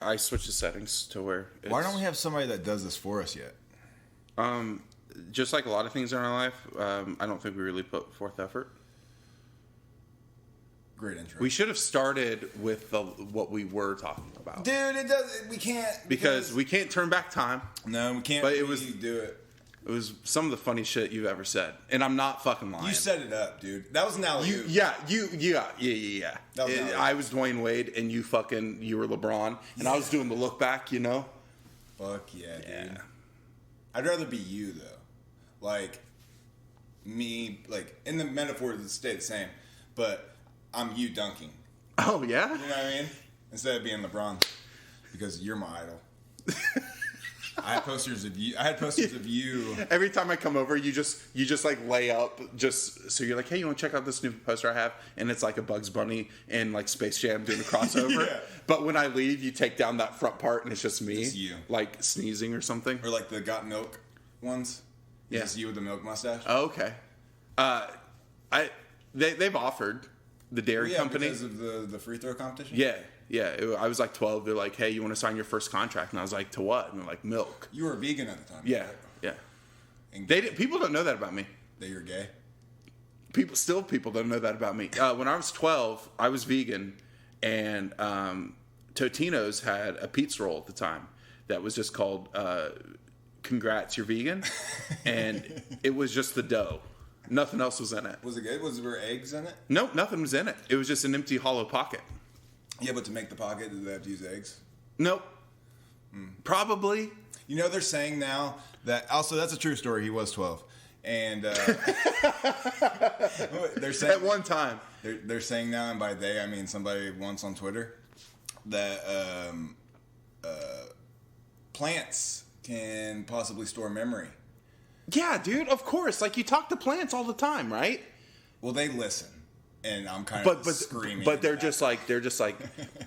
I switched the settings to where it's, Why don't we have somebody that does this for us yet? just like a lot of things in our life, I don't think we really put forth effort. Great intro. We should have started with what we were talking about. Dude, it does. We can't Because we can't turn back time. no, we can't. But it really was- do it. It was some of the funny shit you've ever said, and I'm not fucking lying. You set it up, dude. That was an alley. Yeah. That was not I was Dwayne Wade, and you were LeBron, and I was doing the look back, you know. Fuck yeah, dude. I'd rather be you though, like me. Like in the metaphor, it stay the same, but I'm you dunking. Oh yeah. You know what I mean? Instead of being LeBron, because you're my idol. I had posters of you. Every time I come over, you just like lay up, just so you're like, hey, you want to check out this new poster I have? And it's like a Bugs Bunny and like Space Jam doing a crossover. Yeah. But when I leave, you take down that front part and it's just me, It's you. like sneezing or something. Or like the Got Milk ones. Yeah. It's you with the milk mustache. Oh, okay. They've offered the dairy company because of the free throw competition. Yeah. I was like 12. They're like, hey, you want to sign your first contract? And I was like, to what? And they're like, milk. You were a vegan at the time. Yeah, right? yeah. And People don't know that about me. that you're gay. People don't know that about me. When I was 12, I was vegan, and Totino's had a pizza roll at the time that was just called "Congrats, you're vegan," and it was just the dough. Nothing else was in it. Was it good? Was there eggs in it? Nope, nothing was in it. It was just an empty, hollow pocket. Yeah, but to make the pocket, did they have to use eggs? Nope. Probably. You know, they're saying now that also that's a true story. He was 12, and they're saying At one time. they're saying now, and by they I mean somebody once on Twitter, that plants can possibly store memory. Yeah, dude, of course. Like, you talk to plants all the time, right? Well, they listen, and I'm kind But of screaming. but they're just like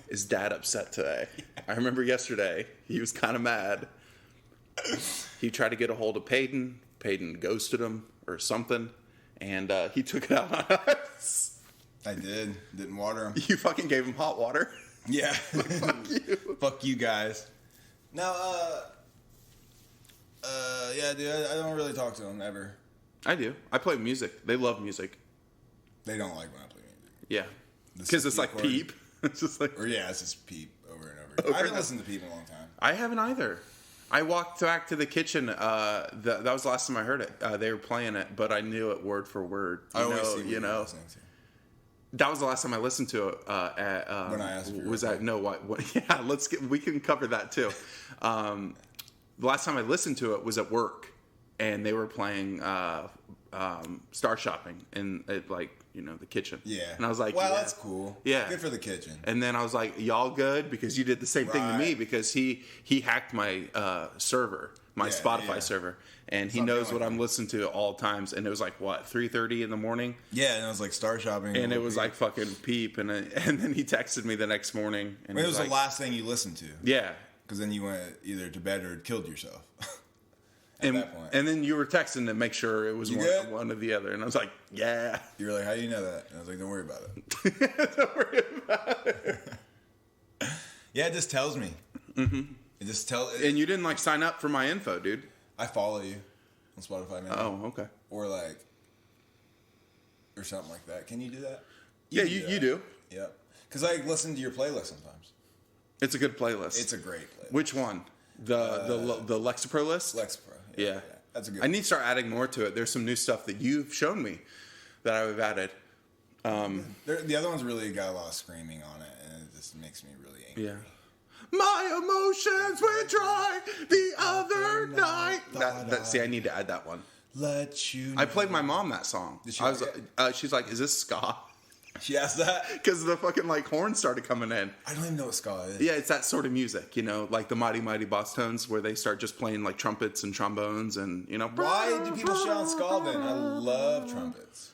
is Dad upset today? I remember yesterday he was kind of mad. He tried to get a hold of Peyton. Peyton ghosted him or something, and he took it out on us. I didn't water them. You fucking gave him hot water. Yeah, Fuck you. Fuck you guys. No, yeah, dude, I don't really talk to them ever. I do. I play music. They love music. They don't like when I play music. Yeah, The because it's CP like chord. Peep. It's just like Or yeah, it's just Peep over and over. Over I haven't and listened to Peep in a long time. I haven't either. I walked back to the kitchen. That was the last time I heard it. They were playing it, but I knew it word for word. I always see what you you're know. listening to. That was the last time I listened to it. When I asked for your was that opinion. no? What? Yeah, we can cover that too. The last time I listened to it was at work, and they were playing Star Shopping in the kitchen. Yeah. And I was like, well, yeah. that's cool. Yeah. Good for the kitchen. And then I was like, y'all good? Because you did the same thing to me, Right. because he hacked my server, my Yeah, Spotify yeah. server, and he Something knows like what I'm that. listening to at all times. And it was like, what, 3:30 in the morning? Yeah, and it was like Star Shopping. And it was like fucking Peep. And then he texted me the next morning. And I mean, it he was like, the last thing you listened to. Yeah. Because then you went either to bed or killed yourself. And, that point. and then you were texting to make sure it was You good? one or the other. And I was like, yeah. You were like, how do you know that? And I was like, don't worry about it. Don't worry about it. Yeah, it just tells me. Mm-hmm. It just tells. And you didn't sign up for my info, dude. I follow you on Spotify, man. Oh, okay. Or or something like that. Can you do that? Yeah, can you that. do. Yep. Because I listen to your playlist sometimes. It's a good playlist. It's a great playlist. Which one? The Lexapro list? Lexapro. Yeah. That's a good I need to start adding more to it. There's some new stuff that you've shown me that I've added. The other one's really got a lot of screaming on it, and it just makes me really angry. Yeah. My emotions were dry the other night. See, I need to add that one. Let you know. I played my mom that song. Did she I was, like it? she's like, is this ska? She asked that? Because the fucking horns started coming in. I don't even know what ska is. Yeah, it's that sort of music, like the Mighty Mighty Boss Tones, where they start just playing trumpets and trombones and Why do people shout ska then? I love trumpets.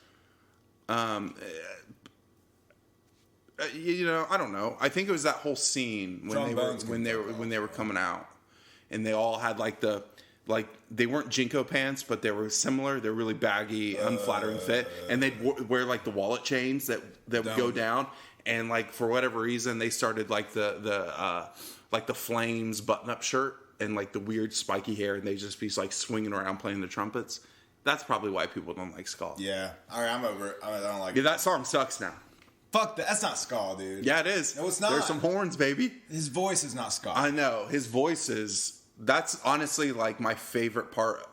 I don't know. I think it was that whole scene Trombones when they were coming out, and they all had they weren't Jinko pants, but they were similar. They're really baggy, unflattering fit, and they'd wear the wallet chains that would go down. And for whatever reason, they started the like the Flames button-up shirt and like the weird spiky hair, and they just be like swinging around playing the trumpets. That's probably why people don't like ska. Yeah. All right, I'm over it. I don't like Yeah, it. that song sucks now. Fuck that. That's not ska, dude. Yeah, it is. No, it's not. There's some horns, baby. His voice is not ska. I know. His voice is... That's honestly like my favorite part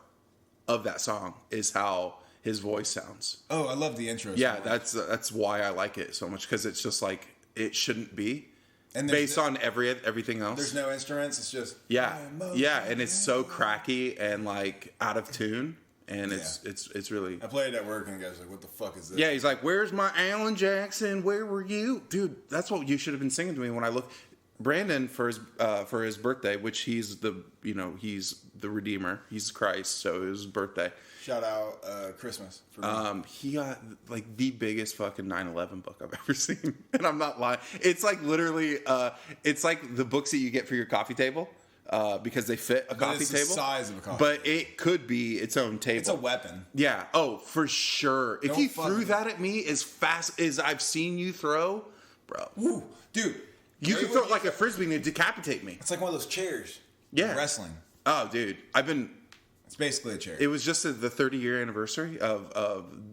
of that song is how his voice sounds. Oh, I love the intro. Yeah, that's why I like it so much, because it's just like it shouldn't be, and based on everything else. There's no instruments. It's just yeah, and it's so cracky and like out of tune, and it's really. I played it at work, and the guy's like, "What the fuck is this?" Yeah, he's like, "Where's my Alan Jackson? Where were you, dude?" That's what you should have been singing to me when I look. Brandon for his birthday, which he's the Redeemer, he's Christ, so it was his birthday. Shout out Christmas for me. He got like the biggest fucking 9/11 book I've ever seen, and I'm not lying. It's like literally, it's like the books that you get for your coffee table, because they fit a coffee it's table. The size of a coffee. But it could be its own table. It's a weapon. Yeah. Oh, for sure. If Don't you fuck threw with that at me as fast as I've seen you throw, bro, Ooh, dude. you could throw it like a frisbee and it'd decapitate me. It's like one of those chairs. Yeah. Wrestling. Oh, dude, It's basically a chair. It was just the 30-year anniversary of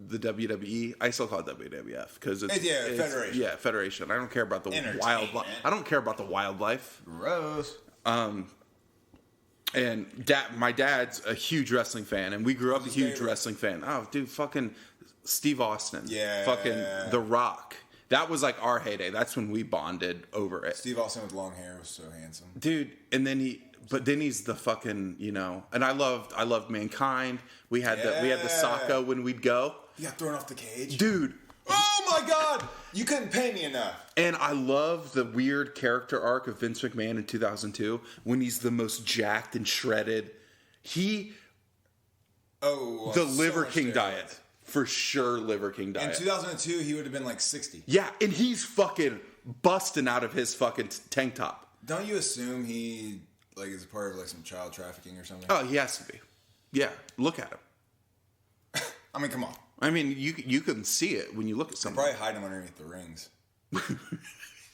the WWE. I still call it WWF because it's Federation. Yeah, Federation. I don't care about the wildlife. I don't care about the wildlife. Gross. And my dad's a huge wrestling fan, and we grew up a huge favorite? wrestling fan. Oh, dude, fucking Steve Austin. Yeah. Fucking The Rock. That was like our heyday. That's when we bonded over it. Steve Austin with long hair was so handsome. Dude, and then he's the fucking, and I loved Mankind. We had the Socko when we'd go. You got thrown off the cage? Dude. Oh my god! You couldn't pay me enough. And I love the weird character arc of Vince McMahon in 2002 when he's the most jacked and shredded. The Liver King diet. For sure, Liver King diet. In 2002, he would have been like 60. Yeah, and he's fucking busting out of his fucking tank top. Don't you assume he is a part of like some child trafficking or something? Oh, he has to be. Yeah, look at him. I mean, come on. I mean, you can see it when you look at something. Probably hide him underneath the rings.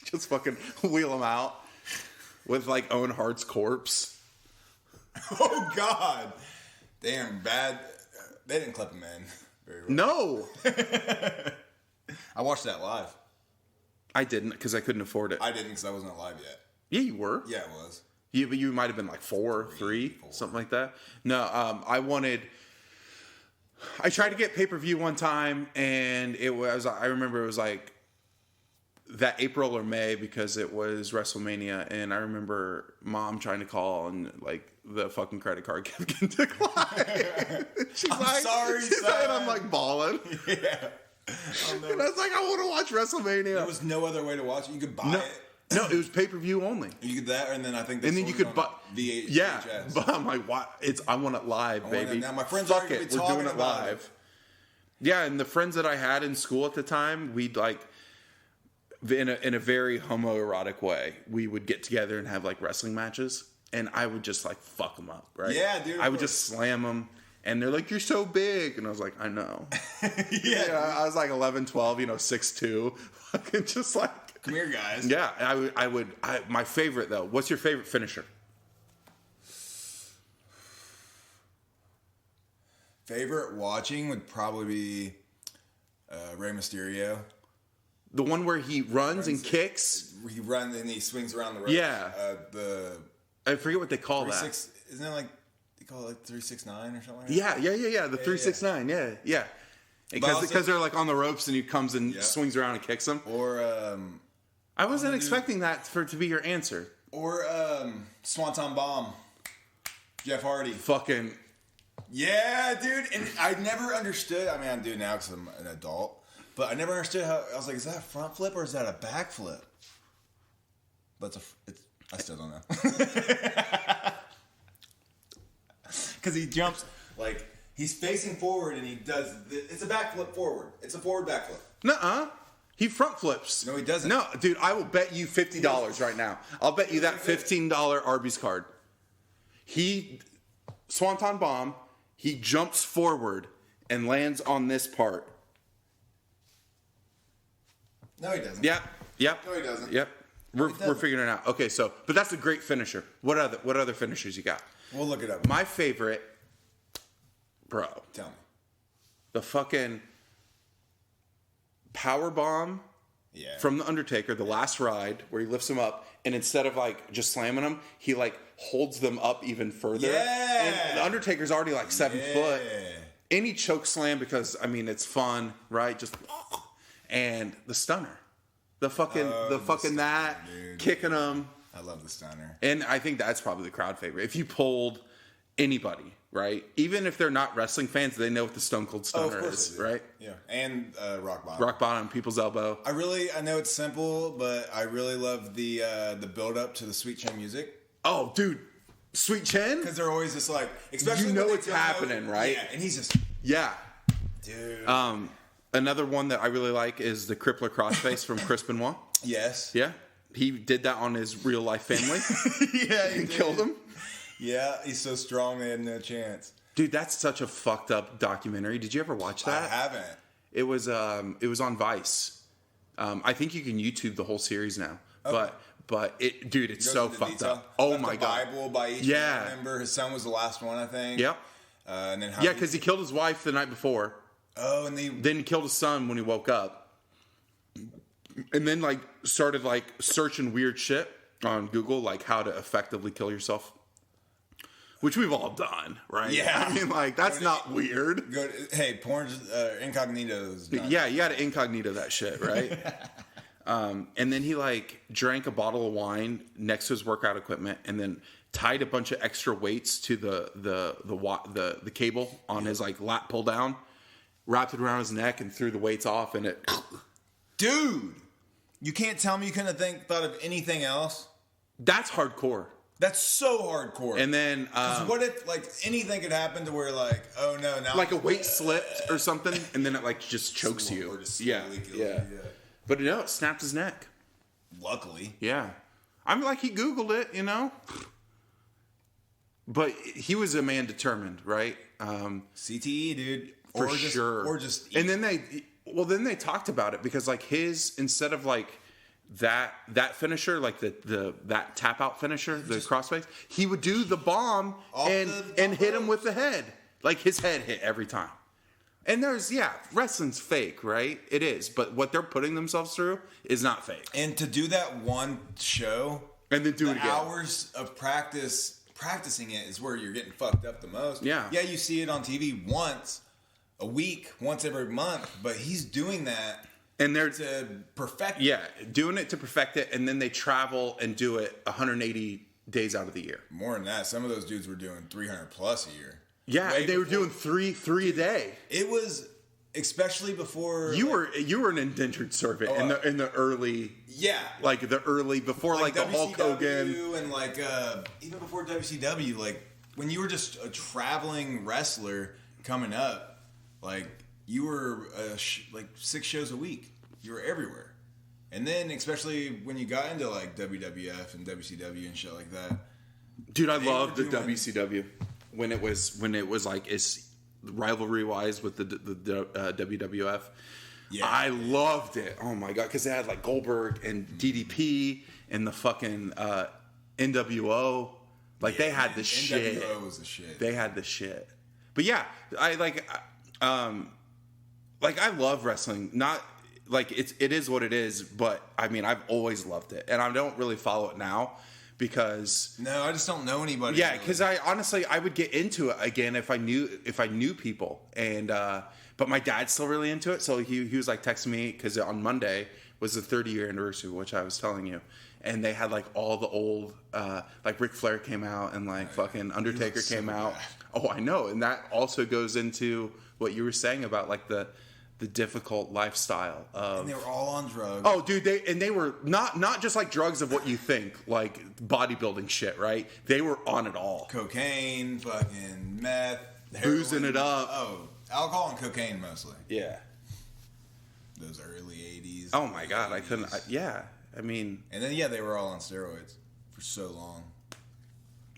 Just fucking wheel him out with like Owen Hart's corpse. Oh God! Damn bad. They didn't clip him in very well. No, I watched that live. I didn't because I couldn't afford it. I didn't because I wasn't alive yet. Yeah, you were. Yeah, it was. Yeah, but you might have been like three, something like that. No, I tried to get pay-per-view one time, and I remember it was like that April or May because it was WrestleMania, and I remember Mom trying to call and like the fucking credit card kept getting declined. I'm sorry, son. And I'm like bawling. Yeah. And I was like, I want to watch WrestleMania. There was no other way to watch it. You could buy it. No, it was pay-per-view only. You could that, and then I think and then you could buy VHS. Yeah, but I'm like, why? I want it live, baby. Now my friends Fuck are it, we're doing it live. Yeah, and the friends that I had in school at the time, we'd like in a very homoerotic way, we would get together and have like wrestling matches, and I would just like fuck them up, right? Yeah, dude. I would just slam them. And they're like, you're so big. And I was like, I know. Yeah. I was like 11, 12, 6'2". Fucking just like. Come here, guys. Yeah. My favorite, though. What's your favorite finisher? Favorite watching would probably be Rey Mysterio. The one where he runs and kicks? He runs and he swings around the ropes. Yeah. I forget what they call that. Isn't it like... They call it like 369 or something like that? Yeah. The 369. Yeah. Because they're like on the ropes and he comes and swings around and kicks them. Or I wasn't expecting that to be your answer. Or Swanton Bomb. Jeff Hardy. Fucking yeah, dude. And I never understood. I mean, I do now because I'm an adult. But I never understood how. I was like, is that a front flip or is that a back flip? But I still don't know. Because he jumps, like, he's facing forward and he does, it's a backflip forward. It's a forward backflip. Nuh-uh. He front flips. No, he doesn't. No, dude, I will bet you $50 right now. I'll bet you that $15 Arby's card. Swanton Bomb, he jumps forward and lands on this part. No, he doesn't. Yep. No, he doesn't. Yep. We're figuring it out. Okay, so but that's a great finisher. What other finishers you got? We'll look it up. My favorite, bro. Tell me. The fucking power bomb from the Undertaker, the last ride where he lifts him up, and instead of like just slamming him, he like holds them up even further. Yeah. And the Undertaker's already like 7 foot. Any choke slam because I mean it's fun, right? Just and the stunner, the fucking stunner, that dude. Kicking them. I love the stunner. And I think that's probably the crowd favorite. If you polled anybody, right? Even if they're not wrestling fans, they know what the Stone Cold Stunner is, right? Yeah. And Rock Bottom. Rock Bottom, People's Elbow. I know it's simple, but I really love the build up to the Sweet Chin music. Oh, dude. Sweet Chin? Because they're always just like, especially you know when it's happening, right? Yeah, and he's just, yeah. dude. Another one that I really like is the Crippler Crossface from Chris Benoit. Yes. Yeah. He did that on his real life family. Yeah, and killed him. Yeah, he's so strong they had no chance. Dude, that's such a fucked up documentary. Did you ever watch that? I haven't. It was on Vice. I think you can YouTube the whole series now. Okay. But it's so fucked up. Oh my god. Bible by each member. His son was the last one, I think. Yep. And then because he killed his wife the night before. Oh, and then he killed his son when he woke up. And then like started like searching weird shit on Google, like how to effectively kill yourself. Which we've all done, right? Yeah. I mean, like, that's not weird. Hey, porn, incognito's done. Yeah, you got to incognito that shit, right? And then he, like, drank a bottle of wine next to his workout equipment and then tied a bunch of extra weights to the cable on his, like, lat pull down, wrapped it around his neck and threw the weights off, and it... Dude! You can't tell me you couldn't have thought of anything else? That's hardcore. That's so hardcore. And then... what if, like, anything could happen to where, like, oh, no, now... Like a weight slipped or something, and then it, like, just chokes you. Yeah. But, no, it snapped his neck. Luckily. Yeah. I'm like, he Googled it, you know? But he was a man determined, right? CTE, dude. For sure. Or just... And then they talked about it because, like, instead of, like... That finisher, like that tap out finisher, the crossface, he would do the bomb and hit him with the head. Like his head hit every time. And wrestling's fake, right? It is, but what they're putting themselves through is not fake. And to do that one show and then do it again. Hours of practicing it is where you're getting fucked up the most. Yeah. Yeah, you see it on TV once a week, once every month, but he's doing that. And they're to perfect it. Yeah, doing it to perfect it, and then they travel and do it 180 days out of the year. More than that, some of those dudes were doing 300 plus a year. Yeah, and they were doing three a day. It was especially before you were an indentured servant in the early like the early before like the Hulk Hogan and like even before WCW, like when you were just a traveling wrestler coming up, like. You were like 6 shows a week. You were everywhere. And then, especially when you got into like WWF and WCW and shit like that. Dude, I loved the WCW when it was like it's rivalry wise with the WWF. Yeah, I loved it. Oh my god, because they had like Goldberg and DDP and the fucking NWO. Like they had the shit. NWO was the shit. They had the shit. But yeah, I like. Like I love wrestling, not like it is what it is, but I mean I've always loved it, and I don't really follow it now because I just don't know anybody. Yeah, because I honestly would get into it again if I knew people, and but my dad's still really into it, so he was like texting me because on Monday was the 30-year anniversary, which I was telling you, and they had like all the old like Ric Flair came out and like fucking Undertaker came out. Oh, I know, and that also goes into what you were saying about like the difficult lifestyle of, and they were all on drugs. Oh, dude, they were not just like drugs of what you think, like bodybuilding shit, right? They were on it all. Cocaine, fucking meth, boozing it up. Oh, alcohol and cocaine mostly. Yeah. Those early 80s. Oh my god, 80s. I couldn't. I mean. And then they were all on steroids for so long.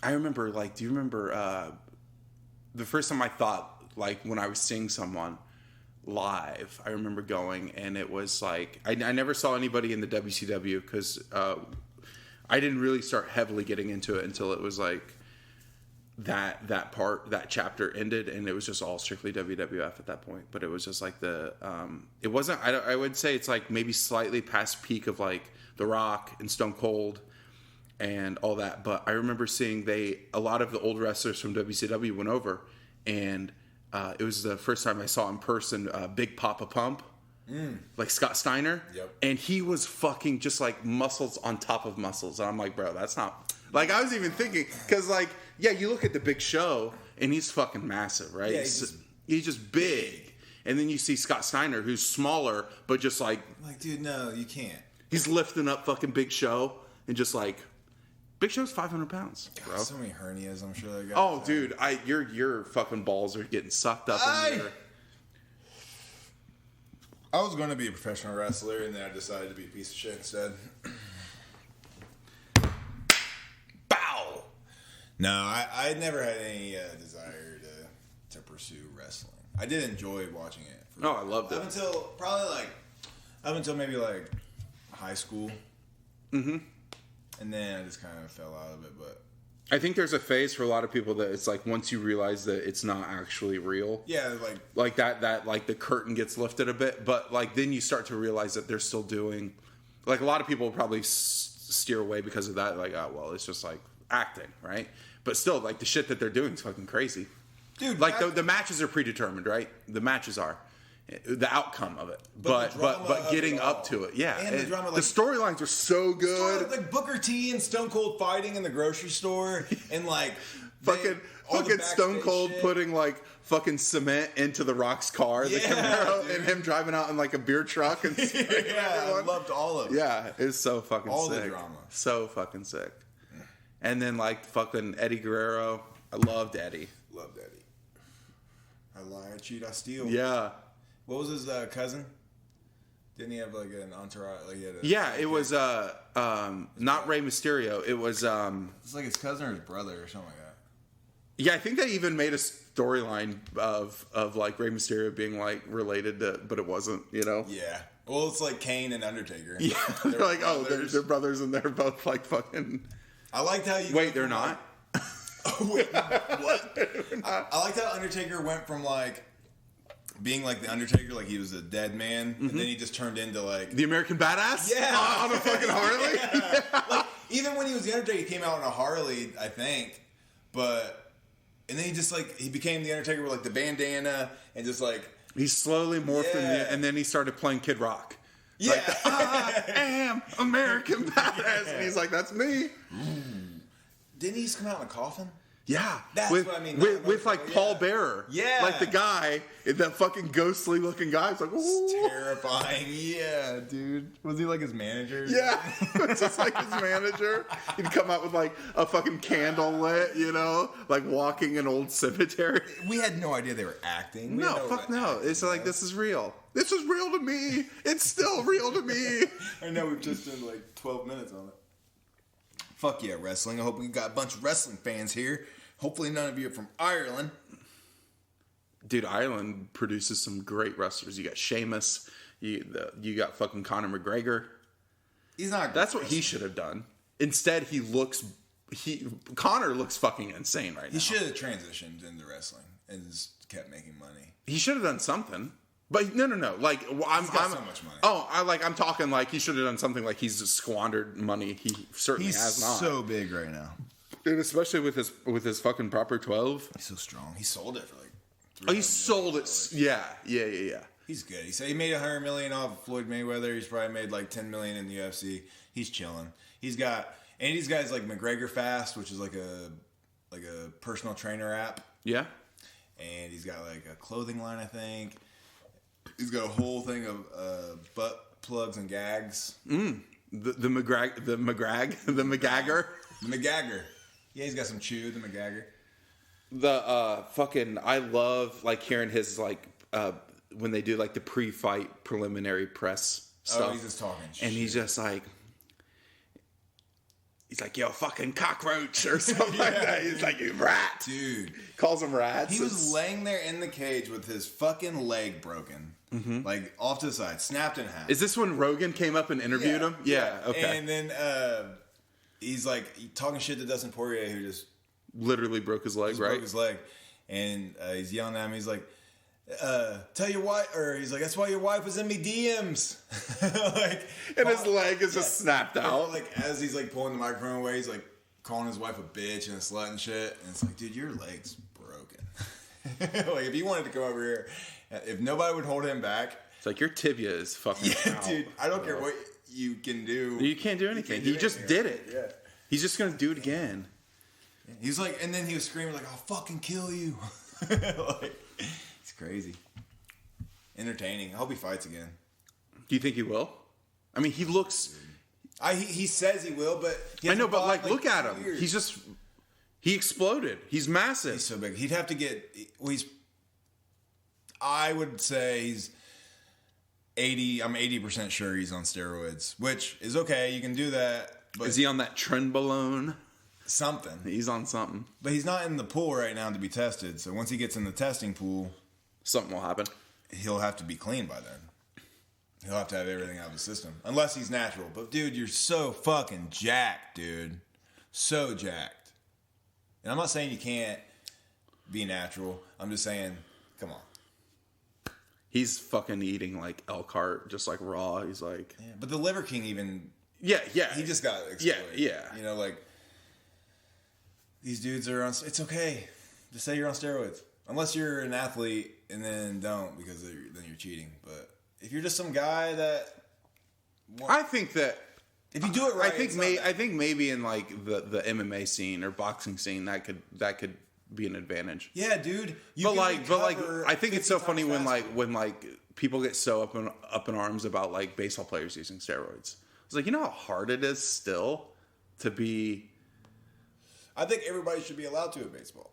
I remember, like, do you remember the first time I thought, like, when I was seeing someone live, I remember going, and it was like I never saw anybody in the WCW because I didn't really start heavily getting into it until it was like that chapter ended, and it was just all strictly WWF at that point. But it was just like it wasn't. I would say it's like maybe slightly past peak of like The Rock and Stone Cold and all that. But I remember seeing a lot of the old wrestlers from WCW went over, and it was the first time I saw in person Big Papa Pump. Like Scott Steiner. Yep. And he was fucking just like muscles on top of muscles. And I'm like, bro, that's not... Like, I was even thinking... Because, like, yeah, you look at the Big Show, and he's fucking massive, right? Yeah, he's just big. And then you see Scott Steiner, who's smaller, but just like... Like, dude, no, you can't. He's lifting up fucking Big Show, and just like... Big Show's 500 pounds, bro. God, so many hernias, I'm sure that guy. Oh, dude, your fucking balls are getting sucked up in there. I was going to be a professional wrestler, and then I decided to be a piece of shit instead. Bow! No, I never had any desire to pursue wrestling. I did enjoy watching it. I loved it. Up until maybe like high school. Mm-hmm. And then I just kind of fell out of it, but... I think there's a phase for a lot of people that it's like once you realize that it's not actually real. Yeah, like that like the curtain gets lifted a bit, but like then you start to realize that they're still doing, like a lot of people will probably steer away because of that, like, oh well, it's just like acting, right? But still, like the shit that they're doing is fucking crazy. Dude, like the matches are predetermined, right? The matches are the outcome of it, but getting up to it, yeah. And the drama, the storylines are so good. Like Booker T and Stone Cold fighting in the grocery store, and like fucking Stone Cold shit. Putting like fucking cement into the Rock's car, the Camaro, and him driving out in like a beer truck and I loved all of it. Yeah, it's so fucking all sick. The drama, so fucking sick. And then like fucking Eddie Guerrero, I loved Eddie. Loved Eddie. I lie, I cheat, I steal. Yeah. What was his cousin? Didn't he have like an entourage? Like it was not Rey Mysterio. It was it's like his cousin or his brother or something like that. Yeah, I think they even made a storyline of like Rey Mysterio being like related to, but it wasn't, you know. Yeah. Well, it's like Kane and Undertaker. Yeah, they're like, they're brothers, and they're both like fucking. I liked how you. Wait, they're not. Oh, wait, what? I liked how Undertaker went from like being like the Undertaker, like he was a dead man, and then he just turned into like the American Badass. Yeah, on a fucking Harley. Yeah. Like even when he was the Undertaker, he came out on a Harley, I think, but and then he became the Undertaker with like the bandana and just like he slowly morphed and then he started playing Kid Rock. Yeah, like, I am American Badass, and he's like, that's me. Didn't he just come out in a coffin? Yeah, that's what I mean. With like Paul Bearer, like the guy, that fucking ghostly looking guy. It's like, ooh. It's terrifying. Yeah, dude. Was he like his manager? Yeah, it's just like his manager. He'd come out with like a fucking candle lit, you know, like walking an old cemetery. We had no idea they were acting. No, fuck no. It's like this is real. This is real to me. It's still real to me. I know we've just done like 12 minutes on it. Fuck yeah, wrestling. I hope we got a bunch of wrestling fans here. Hopefully none of you are from Ireland. Dude, Ireland produces some great wrestlers. You got Sheamus. You got fucking Conor McGregor. He's not. That's what he should have done. Instead, Conor looks fucking insane right now. He should have transitioned into wrestling and just kept making money. He should have done something. But no. Like he's got so much money. Oh, I'm talking like he should have done something like he's squandered money. He certainly has not. He's so big right now. And especially with his fucking Proper 12. He's so strong. He sold it for like. He sold it. Yeah. He's good. He said he made $100 million off of Floyd Mayweather. He's probably made like $10 million in the UFC. He's chilling. He's got these guys like McGregor Fast, which is like a personal trainer app. Yeah. And he's got like a clothing line, I think. He's got a whole thing of butt plugs and gags. The McGagger. Yeah, he's got some chew, the McGagger. The fucking I love like hearing his like when they do like the pre-fight preliminary press stuff. Oh, he's just talking shit. And he's just like yo, fucking cockroach or something like that. He's like, you rat. Dude. Calls him rats. He was laying there in the cage with his fucking leg broken. Mm-hmm. Like off to the side, snapped in half. Is this when Rogan came up and interviewed him? Yeah, okay. And then he's like talking shit to Dustin Poirier, who just literally broke his leg, right? broke his leg, and he's yelling at him. He's like, "Tell your wife," or he's like, "That's why your wife was in me DMs." Like, and his leg is just snapped out. Like as he's like pulling the microphone away, he's like calling his wife a bitch and a slut and shit. And it's like, dude, your leg's broken. Like if he wanted to come over here, if nobody would hold him back, it's like your tibia is fucking out. Dude. I don't care what you can do. You can't do anything. He just did it. Yeah. He's just gonna do it again. He's like, and then he was screaming like, "I'll fucking kill you!" Like, it's crazy. Entertaining. I hope he fights again. Do you think he will? I mean, he looks. He says he will, but I know, but like, look at him. Years. He exploded. He's massive. He's so big. He'd have to get. Well, I would say he's 80. I'm 80% sure he's on steroids, which is okay. You can do that. But is he on that trenbolone? Something. He's on something. But he's not in the pool right now to be tested. So once he gets in the testing pool, something will happen. He'll have to be clean by then. He'll have to have everything out of his system. Unless he's natural. But, dude, you're so fucking jacked, dude. So jacked. And I'm not saying you can't be natural. I'm just saying, come on. He's fucking eating, like, Elkhart, just, like, raw. He's like... Yeah, but the Liver King even... Yeah. He just got exploited. Yeah. You know, like... These dudes are on... It's okay to say you're on steroids. Unless you're an athlete and then don't, because then you're cheating. But if you're just some guy that... I think that... If you do it right, I think maybe in like the MMA scene or boxing scene that could be an advantage. Yeah, dude. But I think it's so funny when people get so up in arms about like baseball players using steroids. It's like, you know how hard it is still to be. I think everybody should be allowed to in baseball.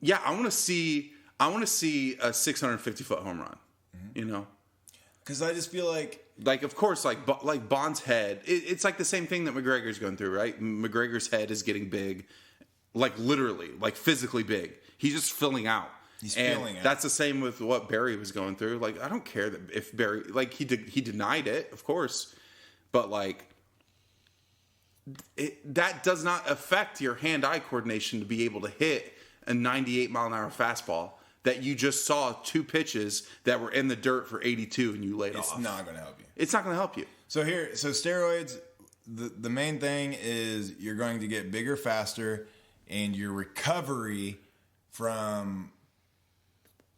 Yeah, I want to see a 650-foot home run. Mm-hmm. You know. Because I just feel like, of course, like Bond's head. It's like the same thing that McGregor's going through, right? McGregor's head is getting big, like literally, like physically big. He's just filling out. He's filling out. That's the same with what Barry was going through. Like, I don't care that if Barry, like he denied it, of course, but like that does not affect your hand-eye coordination to be able to hit a 98-mile-an-hour fastball. That you just saw 2 pitches that were in the dirt for 82 and you laid off. It's not going to help you. It's not going to help you. So steroids, the main thing is you're going to get bigger faster, and your recovery from,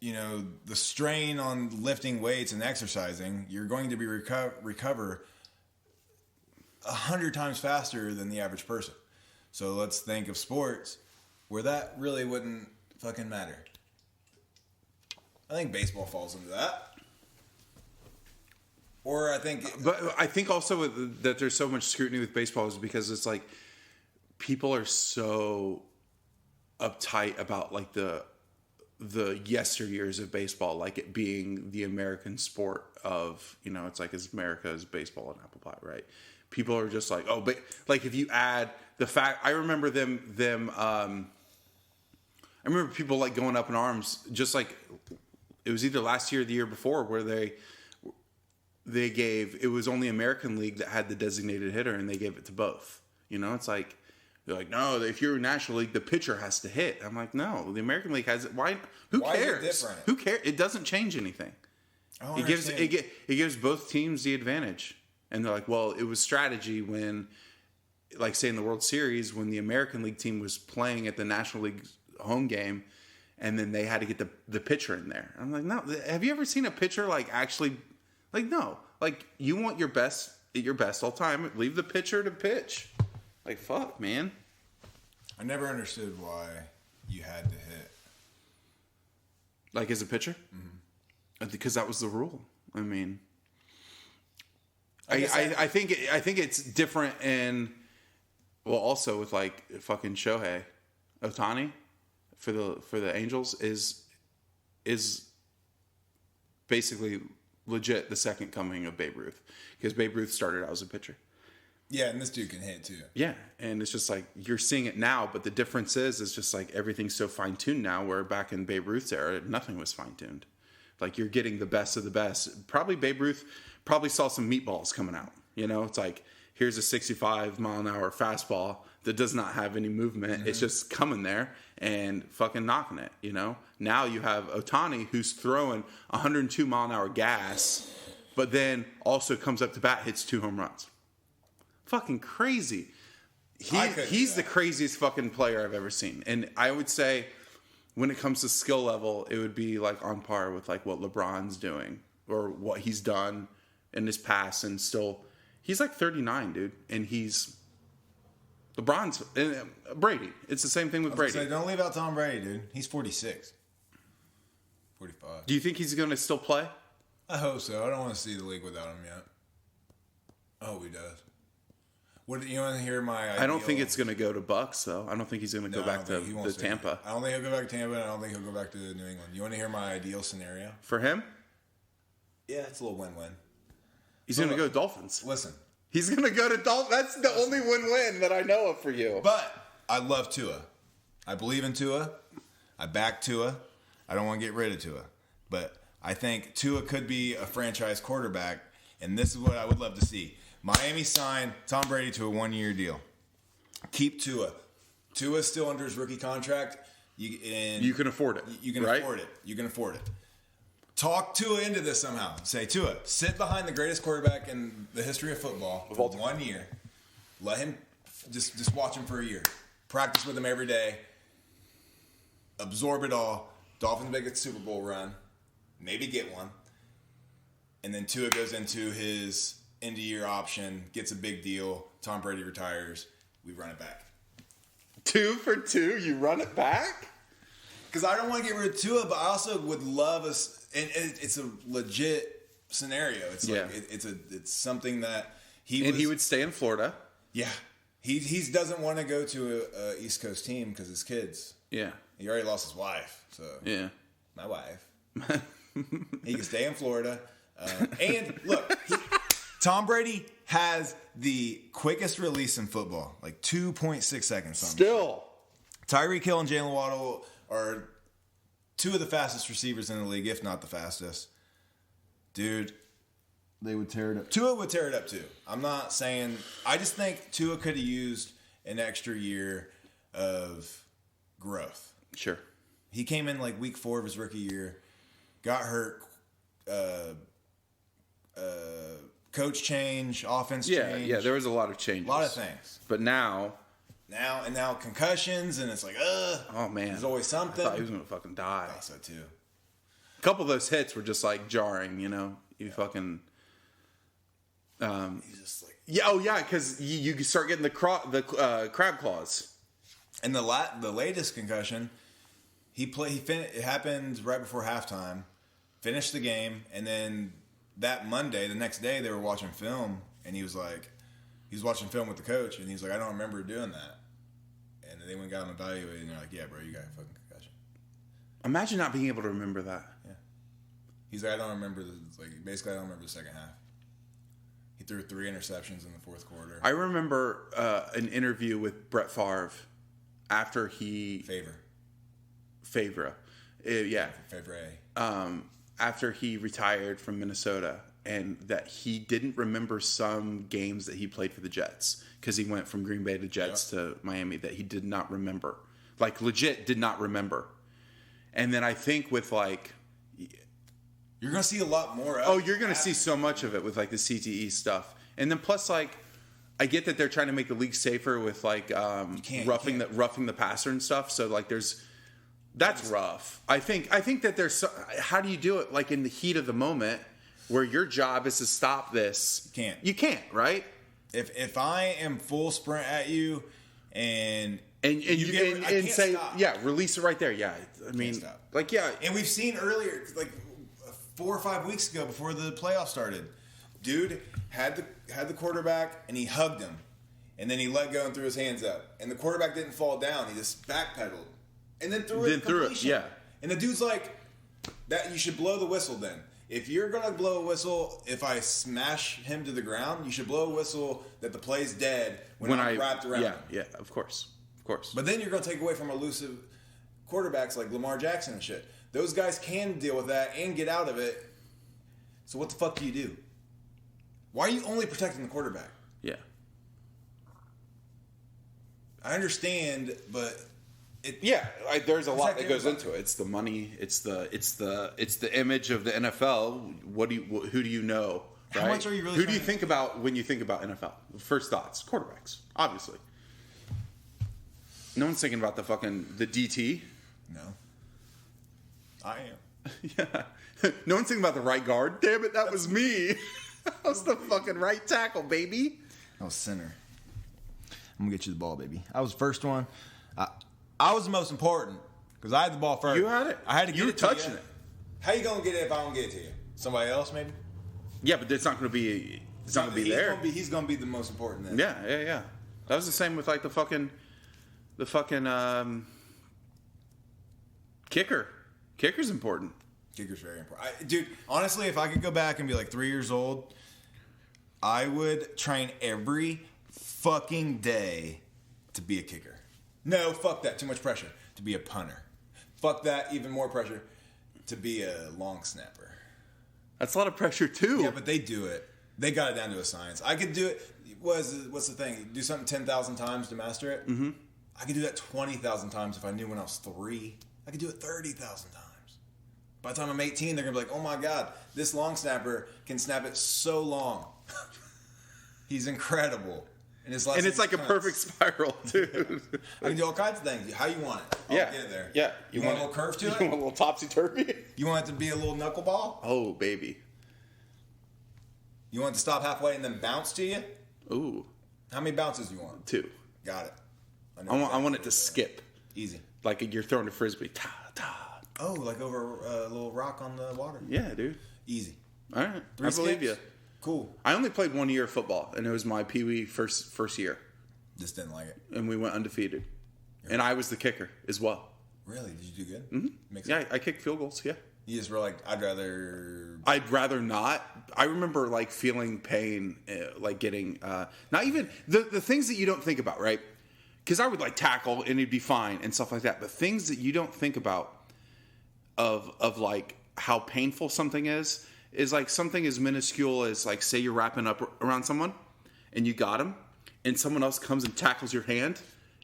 the strain on lifting weights and exercising, you're going to be recover 100 times faster than the average person. So let's think of sports where that really wouldn't fucking matter. I think baseball falls into that. Or I think also that there's so much scrutiny with baseball is because it's like people are so uptight about like the yesteryears of baseball, like it being the American sport of, it's like as America as baseball and apple pie, right? People are just like, oh, but like if you add the fact, I remember I remember people like going up in arms, just like. It was either last year or the year before where they gave, it was only American League that had the designated hitter and they gave it to both. It's like, they're like, no, if you're National League, the pitcher has to hit. I'm like, no, the American League has it. Why cares? Is it different? Who cares? It doesn't change anything. It gives both teams the advantage. And they're like, well, it was strategy when, like say in the World Series, when the American League team was playing at the National League home game, and then they had to get the pitcher in there. I'm like, no. Have you ever seen a pitcher like actually, like no, like you want your best all time. Leave the pitcher to pitch. Like fuck, man. I never understood why you had to hit. Like as a pitcher, because that was the rule. I mean, I think it's different in, well, also with like fucking Shohei Ohtani. For the Angels is basically legit the second coming of Babe Ruth, because Babe Ruth started out as a pitcher. Yeah, and this dude can hit too. Yeah, and it's just like you're seeing it now, but the difference is just like everything's so fine tuned now. Where back in Babe Ruth's era, nothing was fine tuned. Like you're getting the best of the best. Probably Babe Ruth saw some meatballs coming out. It's like here's a 65-mile-an-hour fastball that does not have any movement. It's just coming there and fucking knocking it, you know? Now you have Ohtani, who's throwing 102-mile-an-hour gas, but then also comes up to bat, hits 2 home runs. Fucking crazy. He's the craziest fucking player I've ever seen. And I would say when it comes to skill level, it would be like on par with like what LeBron's doing or what he's done in his past. And still, he's like 39, dude. And LeBron's Brady. It's the same thing with Brady. Say, don't leave out Tom Brady, dude. He's 46. 45. Do you think he's going to still play? I hope so. I don't want to see the league without him yet. I hope he does. What, you want to hear my ideal? I don't think it's going to go to Bucks, though. I don't think he's going to go back to Tampa. I don't think he'll go back to Tampa, and I don't think he'll go back to New England. You want to hear my ideal scenario? For him? Yeah, it's a little win-win. He's going to go Dolphins. Listen. He's going to go to Dolphins. That's the only win-win that I know of for you. But I love Tua. I believe in Tua. I back Tua. I don't want to get rid of Tua. But I think Tua could be a franchise quarterback, and this is what I would love to see. Miami signed Tom Brady to a 1-year deal. Keep Tua. Tua's still under his rookie contract. You can afford it. You can afford it. You can afford it. Talk Tua into this somehow. Say, Tua, sit behind the greatest quarterback in the history of football for 1 year. Let him, just watch him for a year. Practice with him every day. Absorb it all. Dolphins make a Super Bowl run. Maybe get one. And then Tua goes into his end-of-year option, gets a big deal. Tom Brady retires. We run it back. 2 for 2? You run it back? Because I don't want to get rid of Tua, but I also would love us. And it's a legit scenario. It's like it's something that he would stay in Florida. Yeah, he doesn't want to go to a East Coast team because his kids. Yeah, he already lost his wife. So yeah, my wife. He can stay in Florida. And look, Tom Brady has the quickest release in football, like 2.6 seconds. Still, Tyreek Hill and Jalen Waddle are 2 of the fastest receivers in the league, if not the fastest. Dude, they would tear it up. Tua would tear it up too. I'm not saying. I just think Tua could have used an extra year of growth. Sure. He came in like week 4 of his rookie year, got hurt. Coach change, offense change. Yeah, there was a lot of changes. A lot of things. But now concussions, and it's like, oh man, there's always something. I thought he was gonna fucking die. I thought so too. A couple of those hits were just like jarring, you know. You fucking. He's just like, because you start getting the crab claws. And the latest concussion, it happened right before halftime. Finished the game, and then that Monday, the next day, they were watching film, and he was watching film with the coach, and he's like, I don't remember doing that. And they went and got him evaluated, and they're like, yeah, bro, you got a fucking concussion. Imagine not being able to remember that. Yeah. He's like, I don't remember basically I don't remember the second half. He threw 3 interceptions in the fourth quarter. I remember an interview with Brett Favre after he... Favre. Yeah. Favre. After he retired from Minnesota, and that he didn't remember some games that he played for the Jets because he went from Green Bay to Jets to Miami, that he did not remember. Like, legit did not remember. And then I think with, like... You're going to see a lot more of you're going to see so much of it with, like, the CTE stuff. And then plus, like, I get that they're trying to make the league safer with, like, roughing the passer and stuff. So, like, that's rough. I think that there's... How do you do it, like, in the heat of the moment where your job is to stop this? You can't, right? If I am full sprint at you and you say, stop. Yeah, release it right there. Yeah, I mean, like, yeah. And we've seen earlier, like 4 or 5 weeks ago before the playoffs started, dude had the quarterback and he hugged him, and then he let go and threw his hands up, and the quarterback didn't fall down. He just backpedaled and then threw it. Yeah. And the dude's like, that you should blow the whistle then. If you're going to blow a whistle, if I smash him to the ground, you should blow a whistle that the play's dead when I'm wrapped around him. Yeah, of course. But then you're going to take away from elusive quarterbacks like Lamar Jackson and shit. Those guys can deal with that and get out of it. So what the fuck do you do? Why are you only protecting the quarterback? Yeah. I understand, but there's a lot like that goes everybody. into it. It's the money. It's the image of the NFL. Who do you know? How right? much are you really Who do trying you to- think about when you think about NFL? First thoughts, quarterbacks, obviously. No one's thinking about the DT. No. I am. Yeah. No one's thinking about the right guard. Damn it, that was me. That was the fucking right tackle, baby. I was center. I'm gonna get you the ball, baby. I was the first one. I was the most important because I had the ball first. You had it. I had to get You were it to touching you. it. How you gonna get it if I don't get it to you? Somebody else, maybe. Yeah, but it's not going to be. It's not going to be there. He's gonna be the most important. Then. Yeah. That was the same with like the fucking kicker. Kicker's important. Kicker's very important. Dude, honestly, if I could go back and be like 3 years old, I would train every fucking day to be a kicker. No, fuck that. Too much pressure. To be a punter. Fuck that. Even more pressure. To be a long snapper. That's a lot of pressure too. Yeah, but they do it. They got it down to a science. I could do it. What's the thing? Do something 10,000 times to master it? Mm-hmm. I could do that 20,000 times if I knew when I was 3. I could do it 30,000 times. By the time I'm 18, they're going to be like, oh my God, this long snapper can snap it so long. He's incredible. And it's like a perfect spiral, dude. I can do all kinds of things. How you want it? I'll get it there. Yeah. You want a little curve to You it? want a little topsy-turvy? You want it to be a little knuckleball? Oh, baby. You want it to stop halfway and then bounce to you? Ooh. How many bounces do you want? 2. Got it. I want it to skip. Easy. Like you're throwing a frisbee. Ta, ta. Oh, like over a little rock on the water. Yeah, dude. Easy. All right. 3 I believe skips? you. Cool. I only played 1 year of football, and it was my Pee-wee first year. Just didn't like it. And we went undefeated. And I was the kicker as well. Really? Did you do good? Mm-hmm. Yeah, I kicked field goals, yeah. You just were like, I'd rather not. I remember like feeling pain, like getting not even the things that you don't think about, right? Because I would like tackle and it'd be fine and stuff like that. But things that you don't think about of like how painful something is like something as minuscule as like say you're wrapping up around someone and you got them and someone else comes and tackles your hand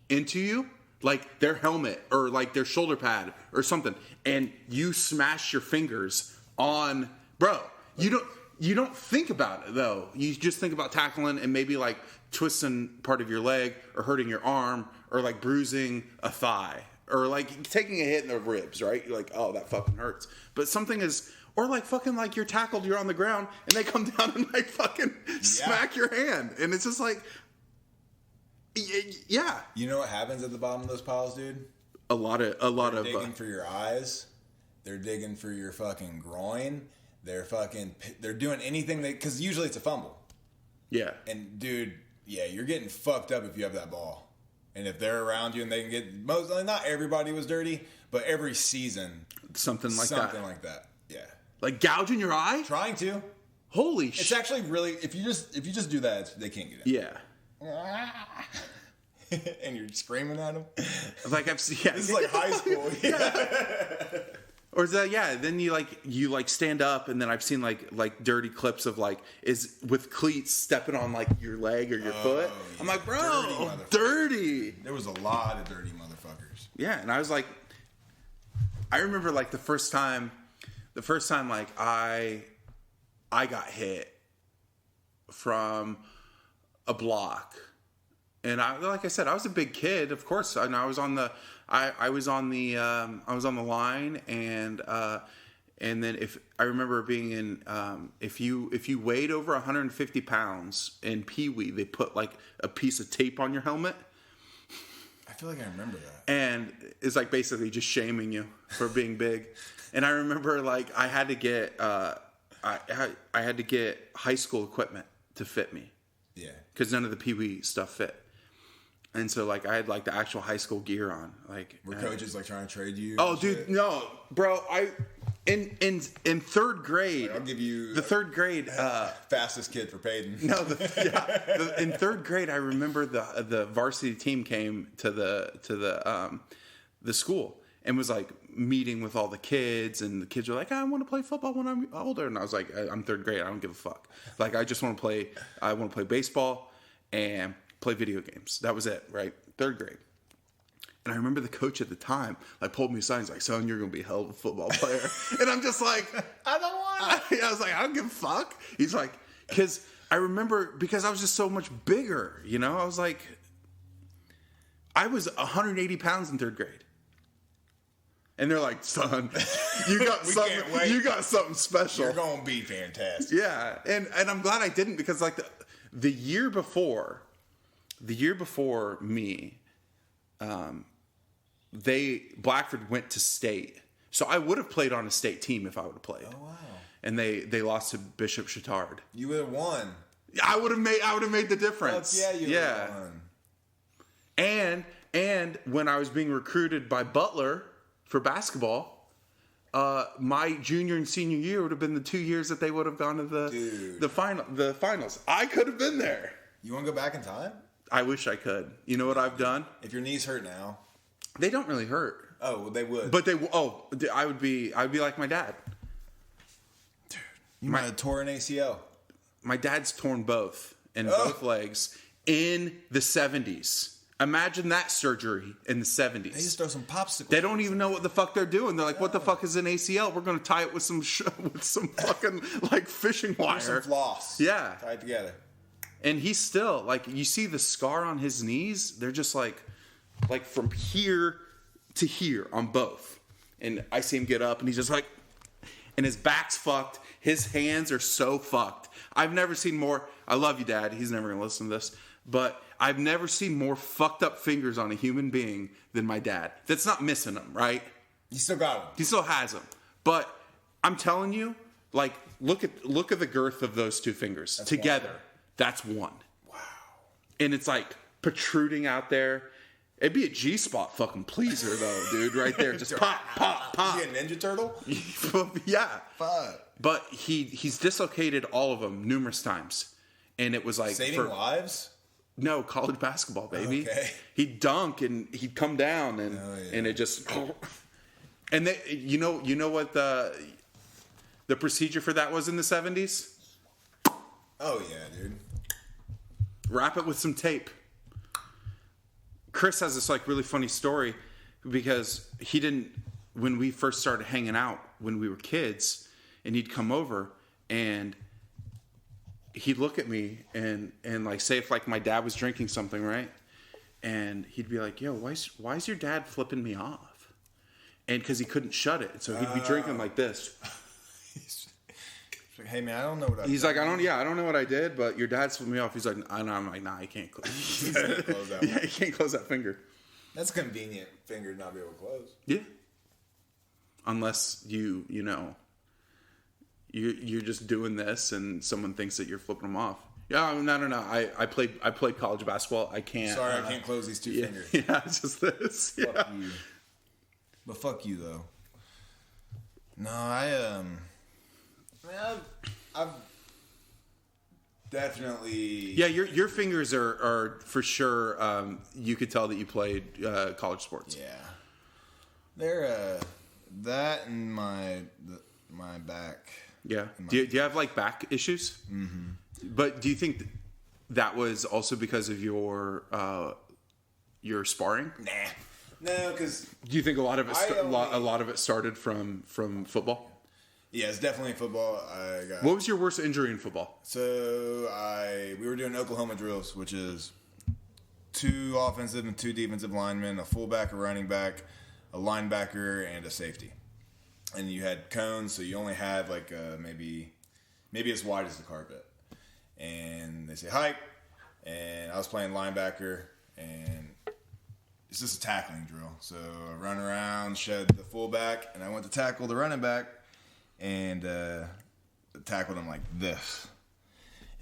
into you. Like their helmet or like their shoulder pad or something, and you smash your fingers on, bro. You don't think about it though. You just think about tackling and maybe like twisting part of your leg or hurting your arm or like bruising a thigh or like taking a hit in the ribs, right? You're like, oh, that fucking hurts. But something is, or like fucking like you're tackled, you're on the ground, and they come down and like fucking smack your hand, and it's just like. Yeah. You know what happens at the bottom of those piles, dude? A lot of digging for your eyes. They're digging for your fucking groin. They're doing anything because usually it's a fumble. Yeah. And dude, yeah, you're getting fucked up if you have that ball. And if they're around you and they can get not everybody was dirty, but every season something like that. Yeah. Like gouging your eye? Trying to. Holy shit. It's actually really if you just do that, they can't get in. Yeah. And you're screaming at them. Like I've seen. Yeah. This is like high school. Yeah. Or is that then you stand up and then I've seen like dirty clips of like is with cleats stepping on like your leg or your foot. Yeah. I'm like, bro, dirty. There was a lot of dirty motherfuckers. Yeah, and I was like, I remember like the first time like I got hit from a block. And like I said, I was a big kid, of course, and I was on the line, and then if I remember being in, if you weighed over 150 pounds in Pee-wee, they put like a piece of tape on your helmet. I feel like I remember that. And it's like basically just shaming you for being big. And I remember like I had to get I had to get high school equipment to fit me. Yeah. Because none of the Pee-wee stuff fit. And so, like, I had, like, the actual high school gear on. Like, were coaches, like, trying to trade you? Oh, dude, shit? No. Bro, in third grade... I'll give you... The third grade... fastest kid for Peyton. No, in third grade, I remember the varsity team came to the school and was, like, meeting with all the kids. And the kids were like, I want to play football when I'm older. And I was like, I'm third grade. I don't give a fuck. Like, I just want to play... I want to play baseball and... play video games. That was it, right? 3rd grade. And I remember the coach at the time, like, pulled me aside. He's like, son, you're going to be a hell of a football player. And I'm just like, I don't want it. I was like, I don't give a fuck. He's like, because I remember, because I was just so much bigger, you know? I was like, I was 180 pounds in 3rd grade. And they're like, son, you got something. You got something special. You're gonna be fantastic. Yeah, and I'm glad I didn't, because like the year before me, Blackford went to state, so I would have played on a state team if I would have played. Oh wow! And they lost to Bishop Chatard. You would have won. I would have made the difference. Fuck yeah, you would have won. And when I was being recruited by Butler for basketball, my junior and senior year would have been the 2 years that they would have gone to the finals. I could have been there. You want to go back in time? I wish I could. You know what I've done? If your knees hurt now, they don't really hurt. Oh, well, they would. But I would be like my dad. Dude, you might have tore an ACL. My dad's torn both in both legs in the 70s. Imagine that surgery in the 70s. They just throw some popsicles. They don't even know what the fuck they're doing. They're like, what the fuck is an ACL? We're going to tie it with some fucking like fishing wire. Some floss. Yeah. Tie it together. And he's still, like, you see the scar on his knees? They're just like from here to here on both. And I see him get up and he's just like, and his back's fucked. His hands are so fucked. I've never seen more. I love you, Dad. He's never going to listen to this. But I've never seen more fucked up fingers on a human being than my dad. That's not missing them, right? You still got them. He still has them. But I'm telling you, like, look at the girth of those two fingers together. That's one. Wow. And it's like protruding out there. It'd be a G-spot fucking pleaser though, dude, right there. Just pop, pop, pop. Is he a Ninja Turtle? Yeah. Fuck. But he's dislocated all of them numerous times. And it was like Saving lives? No, college basketball, baby. Okay. He'd dunk and he'd come down and and it just and they, you know what the procedure for that was in the 70s? Oh yeah, dude. Wrap it with some tape. Chris has this like really funny story because he didn't, when we first started hanging out when we were kids, and he'd come over and he'd look at me and like say if like my dad was drinking something, right? And he'd be like, yo, why is your dad flipping me off? And because he couldn't shut it. So he'd be drinking like this. He's like, hey man, I don't know what I did. He's like, I don't know what I did, but your dad flipped me off. He's like, and I'm like, nah, you can't close. Close that Yeah, you can't close that finger. That's a convenient finger to not be able to close. Yeah. Unless you know, you're just doing this and someone thinks that you're flipping them off. Yeah, no. I played college basketball. I can't. Sorry, I can't close these two fingers. Yeah, it's just this. Yeah. Fuck you. But fuck you though. No, I've definitely. Yeah, your fingers are for sure. You could tell that you played college sports. Yeah, they're that and my back. Yeah. Do you have like back issues? Mm-hmm. But do you think that was also because of your sparring? Nah, no, because do you think a lot of it a lot of it started from football? Yeah, it's definitely football. What was your worst injury in football? So we were doing Oklahoma drills, which is 2 offensive and 2 defensive linemen, a fullback, a running back, a linebacker, and a safety. And you had cones, so you only had like maybe as wide as the carpet. And they say hike, and I was playing linebacker, and it's just a tackling drill. So I run around, shed the fullback, and I went to tackle the running back, and tackled him like this.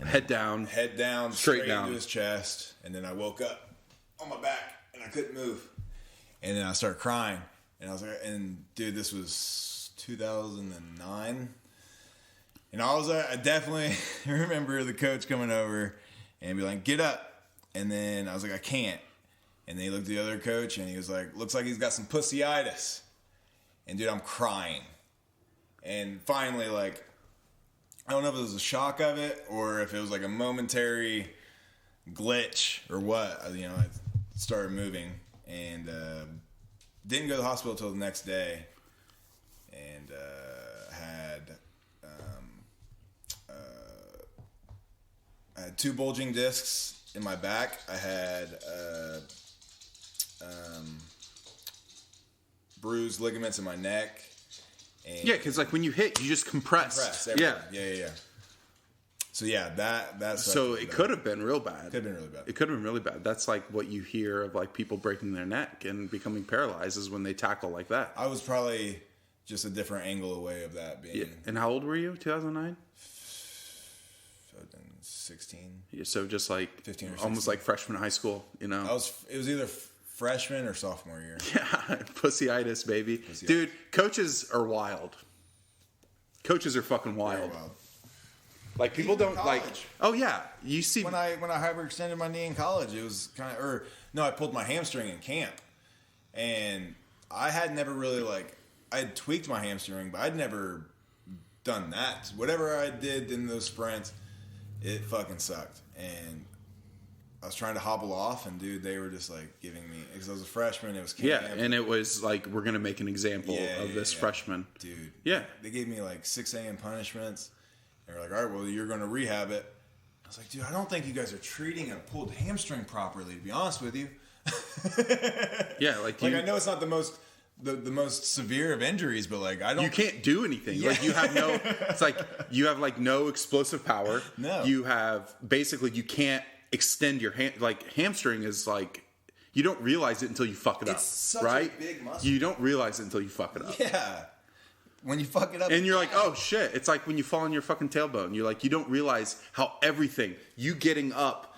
And head down, straight down into his chest, and then I woke up on my back, and I couldn't move. And then I started crying, and I was like, and dude, this was 2009. And I definitely remember the coach coming over and be like, get up. And then I was like, I can't. And then he looked at the other coach and he was like, looks like he's got some pussyitis. And dude, I'm crying. And finally, like, I don't know if it was a shock of it or if it was like a momentary, glitch or what. I started moving and didn't go to the hospital until the next day, and I had 2 bulging discs in my back. I had bruised ligaments in my neck. And Yeah, because like when you hit, you just compress. Yeah. Yeah. So yeah, that's So it could have been real bad. Could have been really bad. It could have been really bad. That's like what you hear of like people breaking their neck and becoming paralyzed is when they tackle like that. I was probably just a different angle away of that being. Yeah. And how old were you? 2009? 16. Yeah, so just like 15 or 16. almost like freshman high school, you know. It was either freshman or sophomore year. Yeah, pussyitis, baby. Dude, coaches are wild. Coaches are fucking wild. Like people Even don't college. like. Oh yeah, you see. When I hyperextended my knee in college, it was kind of I pulled my hamstring in camp, and I had never really I had tweaked my hamstring, but I'd never done that. Whatever I did in those sprints, it fucking sucked, and I was trying to hobble off, and dude, they were just like giving me, because I was a freshman. It was camp. Yeah, and it was like we're gonna make an example of this freshman, dude. Yeah, they gave me like 6 a.m. punishments. They were like, all right, well, you're going to rehab it. I was like, dude, I don't think you guys are treating a pulled hamstring properly, to be honest with you. Yeah, like I know it's not the most severe of injuries, but like I don't. You can't do anything. Yeah. Like you have no. It's like you have like no explosive power. No. You have basically you can't extend your hand. Like hamstring is like you don't realize it until you fuck it up. It's such right? a big muscle. You don't realize it until you fuck it up. Yeah. When you fuck it up, and you're like, oh shit! It's like when you fall on your fucking tailbone. You're like, you don't realize how everything you getting up,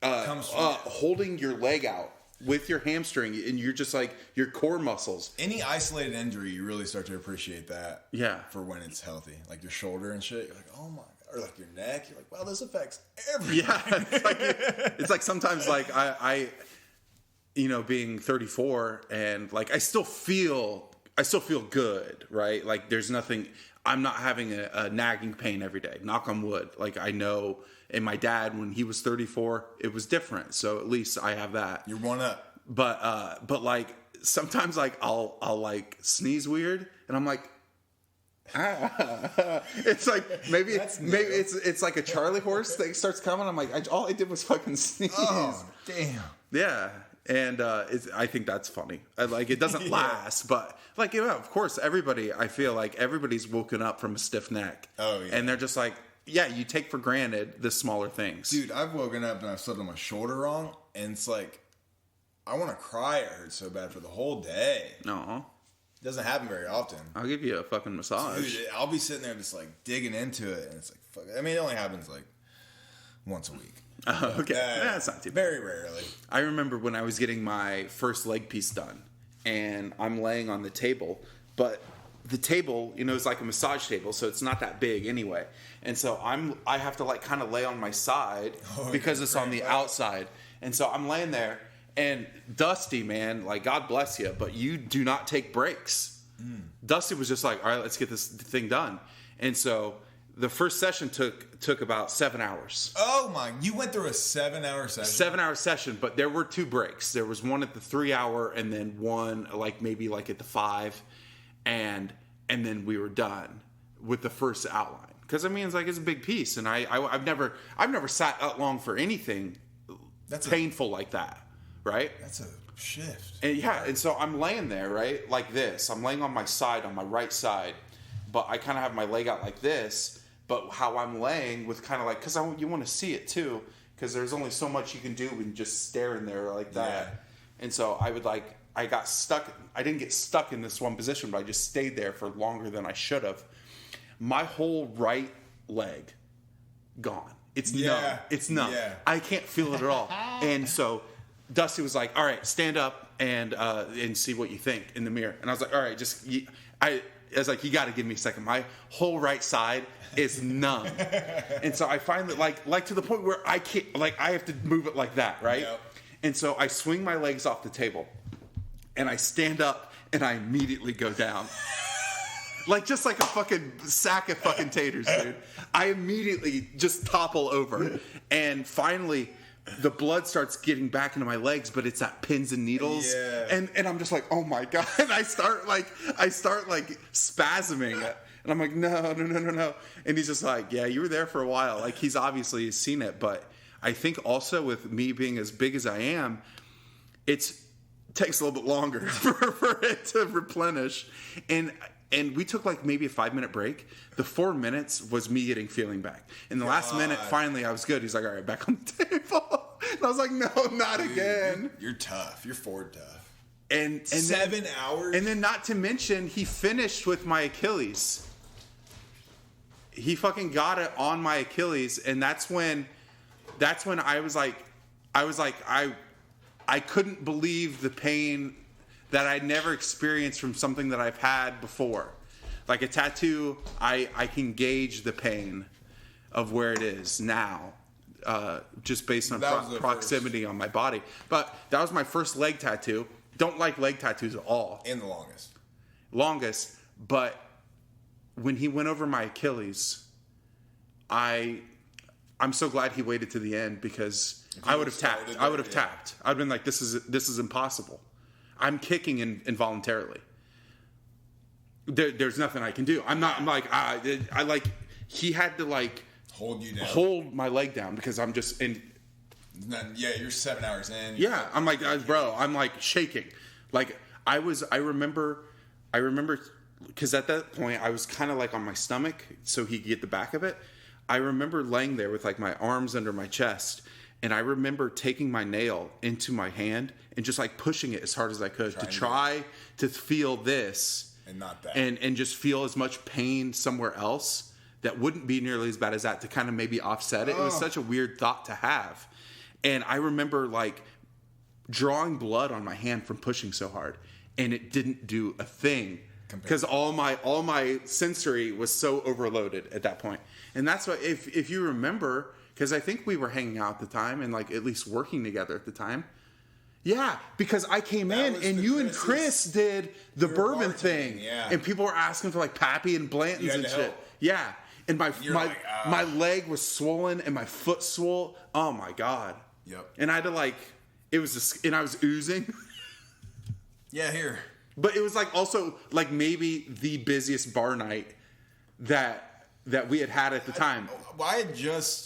holding your leg out with your hamstring, and you're just like your core muscles. Any isolated injury, you really start to appreciate that. Yeah. For when it's healthy, like your shoulder and shit. You're like, oh my god, or like your neck. You're like, wow, this affects everything. Yeah. It's like sometimes like I being 34 and like I still feel good, right? Like there's nothing, I'm not having a nagging pain every day, knock on wood. Like I know, and my dad, when he was 34, it was different. So at least I have that. You're one up. But like sometimes like I'll like sneeze weird and I'm like, it's like maybe it's like a Charlie horse that starts coming. I'm like, all I did was fucking sneeze. Oh, damn. Yeah. And I think that's funny. Like it doesn't last, but like of course, I feel like everybody's woken up from a stiff neck. Oh yeah, and they're just like, yeah, you take for granted the smaller things. Dude, I've woken up and I've slept on my shoulder wrong, and it's like I want to cry. It hurts so bad for the whole day. No, it doesn't happen very often. I'll give you a fucking massage. Dude, I'll be sitting there just like digging into it, and it's like, fuck. I mean, it only happens like once a week. Okay, that's not too bad. Very rarely. I remember when I was getting my first leg piece done, and I'm laying on the table, but the table, is like a massage table, so it's not that big anyway. And so I have to like kind of lay on my side because it's on the outside. And so I'm laying there, and Dusty, man, like God bless you, but you do not take breaks. Dusty was just like, all right, let's get this thing done. And so the first session took about 7 hours. Oh my! You went through a 7-hour session. 7-hour session, but there were 2 breaks. There was one at the 3-hour, and then one maybe at the 5, and then we were done with the first outline. Because I mean, it's a big piece, and I've never sat that long for anything that's painful like that, right? That's a shift. And so I'm laying there, right, like this. I'm laying on my side, on my right side, but I kind of have my leg out like this. But how I'm laying with kind of like, because you want to see it too, because there's only so much you can do when just staring there like that. Yeah. And so I got stuck. I didn't get stuck in this one position, but I just stayed there for longer than I should have. My whole right leg gone. It's numb. It's numb. Yeah. I can't feel it at all. And so Dusty was like, all right, stand up and see what you think in the mirror. And I was like, all right, I was like, you got to give me a second. My whole right side is numb. And so I finally, like to the point where I can't, I have to move it like that, right? Yep. And so I swing my legs off the table, and I stand up, and I immediately go down. Just like a fucking sack of fucking taters, dude. I immediately just topple over. And finally, the blood starts getting back into my legs, but it's at pins and needles. Yeah. And I'm just like, oh my God. And I start like spasming. And I'm like, no. And he's just like, yeah, you were there for a while. Like, he's obviously seen it. But I think also with me being as big as I am, it takes a little bit longer for it to replenish. And we took like maybe a 5-minute break. The 4 minutes was me getting feeling back. In the last minute, finally, I was good. He's like, all right, back on the table. And I was like, no, not again. You're tough. You're Ford tough. And 7 hours? And then not to mention, he finished with my Achilles. He fucking got it on my Achilles. And that's when I was like, I couldn't believe the pain that I'd never experienced from something that I've had before. Like a tattoo, I can gauge the pain of where it is now, just based on proximity on my body. But that was my first leg tattoo. Don't like leg tattoos at all. And the Longest. But when he went over my Achilles, I'm so glad he waited to the end, because I would have tapped. I would have tapped. I'd been like, this is impossible. I'm kicking involuntarily. There's nothing I can do. I'm like, he had to like hold you down, hold my leg down, because I'm just in. Yeah, you're 7 hours in. Yeah, I'm like, bro, I'm like shaking. Like I remember, because at that point I was kind of like on my stomach, so he could get the back of it. I remember laying there with like my arms under my chest. And I remember taking my nail into my hand and just like pushing it as hard as I could to try to feel this and not that, and just feel as much pain somewhere else that wouldn't be nearly as bad as that, to kind of maybe offset it. It was such a weird thought to have. And I remember like drawing blood on my hand from pushing so hard, and it didn't do a thing, because all my sensory was so overloaded at that point. And that's why, if you remember, because I think we were hanging out at the time and like at least working together at the time. Yeah, because I came in and you and Chris did the bourbon thing. Yeah. And people were asking for like Pappy and Blanton's and shit. Help. Yeah. And my leg was swollen and my foot swole. Oh my God. Yep. And I had to like, and I was oozing. Yeah, here. But it was like also like maybe the busiest bar night that we had at the time.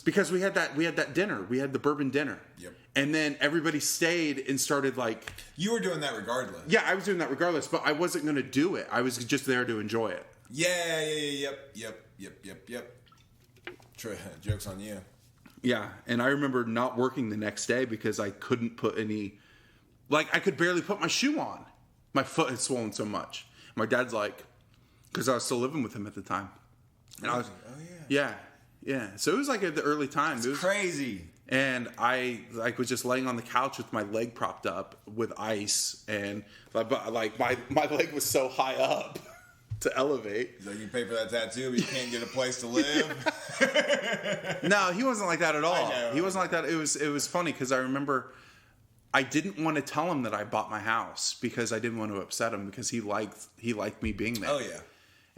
Because we had that dinner. We had the bourbon dinner. Yep. And then everybody stayed and started like... You were doing that regardless. Yeah, I was doing that regardless, but I wasn't going to do it. I was just there to enjoy it. Yep. Joke's on you. Yeah, and I remember not working the next day because I couldn't put any... Like, I could barely put my shoe on. My foot had swollen so much. My dad's like... Because I was still living with him at the time. And I was... Oh, yeah. Yeah. So it was like at the early time. It was crazy. And I like was just laying on the couch with my leg propped up with ice, and like my leg was so high up to elevate. He's like, you pay for that tattoo, but you can't get a place to live. No, he wasn't like that at all. He wasn't like that. It was funny because I remember I didn't want to tell him that I bought my house because I didn't want to upset him, because he liked me being there. Oh yeah.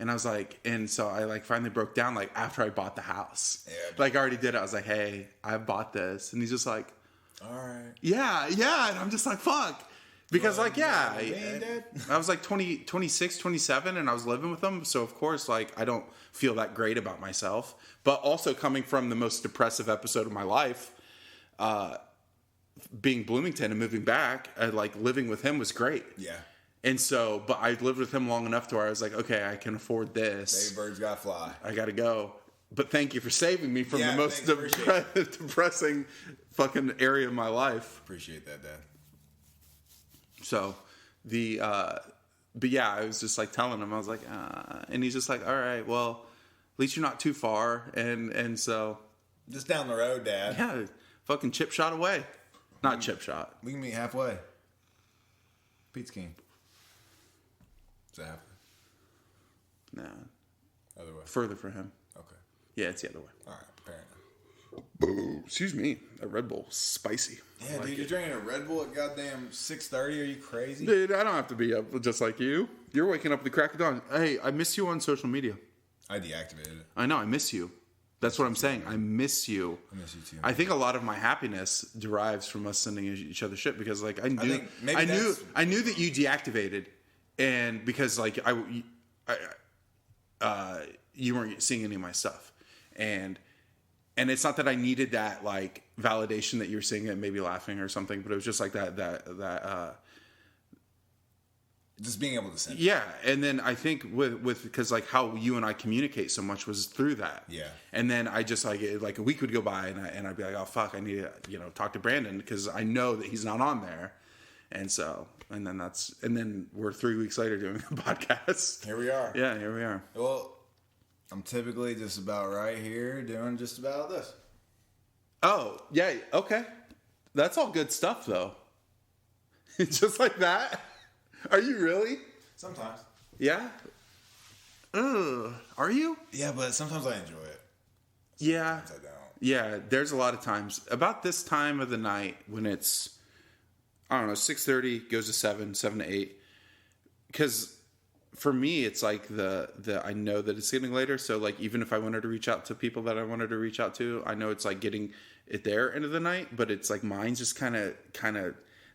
And I was like, and so I like finally broke down like after I bought the house. Yeah. Like I already did it. I was like, hey, I bought this. And he's just like, all right. Yeah. And I'm just like, fuck. Because like, yeah, I was like 26, 27 and I was living with him. So of course, like I don't feel that great about myself, but also coming from the most depressive episode of my life, being Bloomington and moving back, like living with him was great. Yeah. And so, but I lived with him long enough to where I was like, okay, I can afford this. Hey, birds gotta fly. I gotta go. But thank you for saving me from the most depressing fucking area of my life. Appreciate that, Dad. So, but yeah, I was just like telling him, I was like, and he's just like, all right, well, at least you're not too far. And so. Just down the road, Dad. Yeah, fucking chip shot away. Not chip shot. We can meet halfway. Pete's King. Is that halfway? No. Other way. Further for him. Okay. Yeah, it's the other way. All right, fair enough. Boo. Excuse me. A Red Bull. Spicy. Yeah, dude, you're drinking a Red Bull at goddamn 6:30? Are you crazy? Dude, I don't have to be up just like you. You're waking up at the crack of dawn. Hey, I miss you on social media. I deactivated it. I know, I miss you. That's what I'm saying. I miss you. I miss you too. I think a lot of my happiness derives from us sending each other shit because like I knew that you deactivated, and because like you weren't seeing any of my stuff, and it's not that I needed that like validation that you were seeing it, maybe laughing or something, but it was just like that. Just being able to send. Yeah, and then I think with because like how you and I communicate so much was through that. Yeah. And then I just like a week would go by and I'd be like, oh fuck, I need to talk to Brandon because I know that he's not on there, and then we're 3 weeks later doing a podcast. Here we are. Yeah, here we are. Well, I'm typically just about right here doing just about this. Oh yeah, okay, that's all good stuff though. Just like that. Are you really? Sometimes. Yeah? Are you? Yeah, but sometimes I enjoy it. Yeah. Sometimes I don't. Yeah, there's a lot of times. About this time of the night when it's, I don't know, 6:30, goes to 7 to 8. Because for me, it's like I know that it's getting later. So like even if I wanted to reach out to people that I wanted to reach out to, I know it's like getting it there end of the night. But it's like mine's just kind of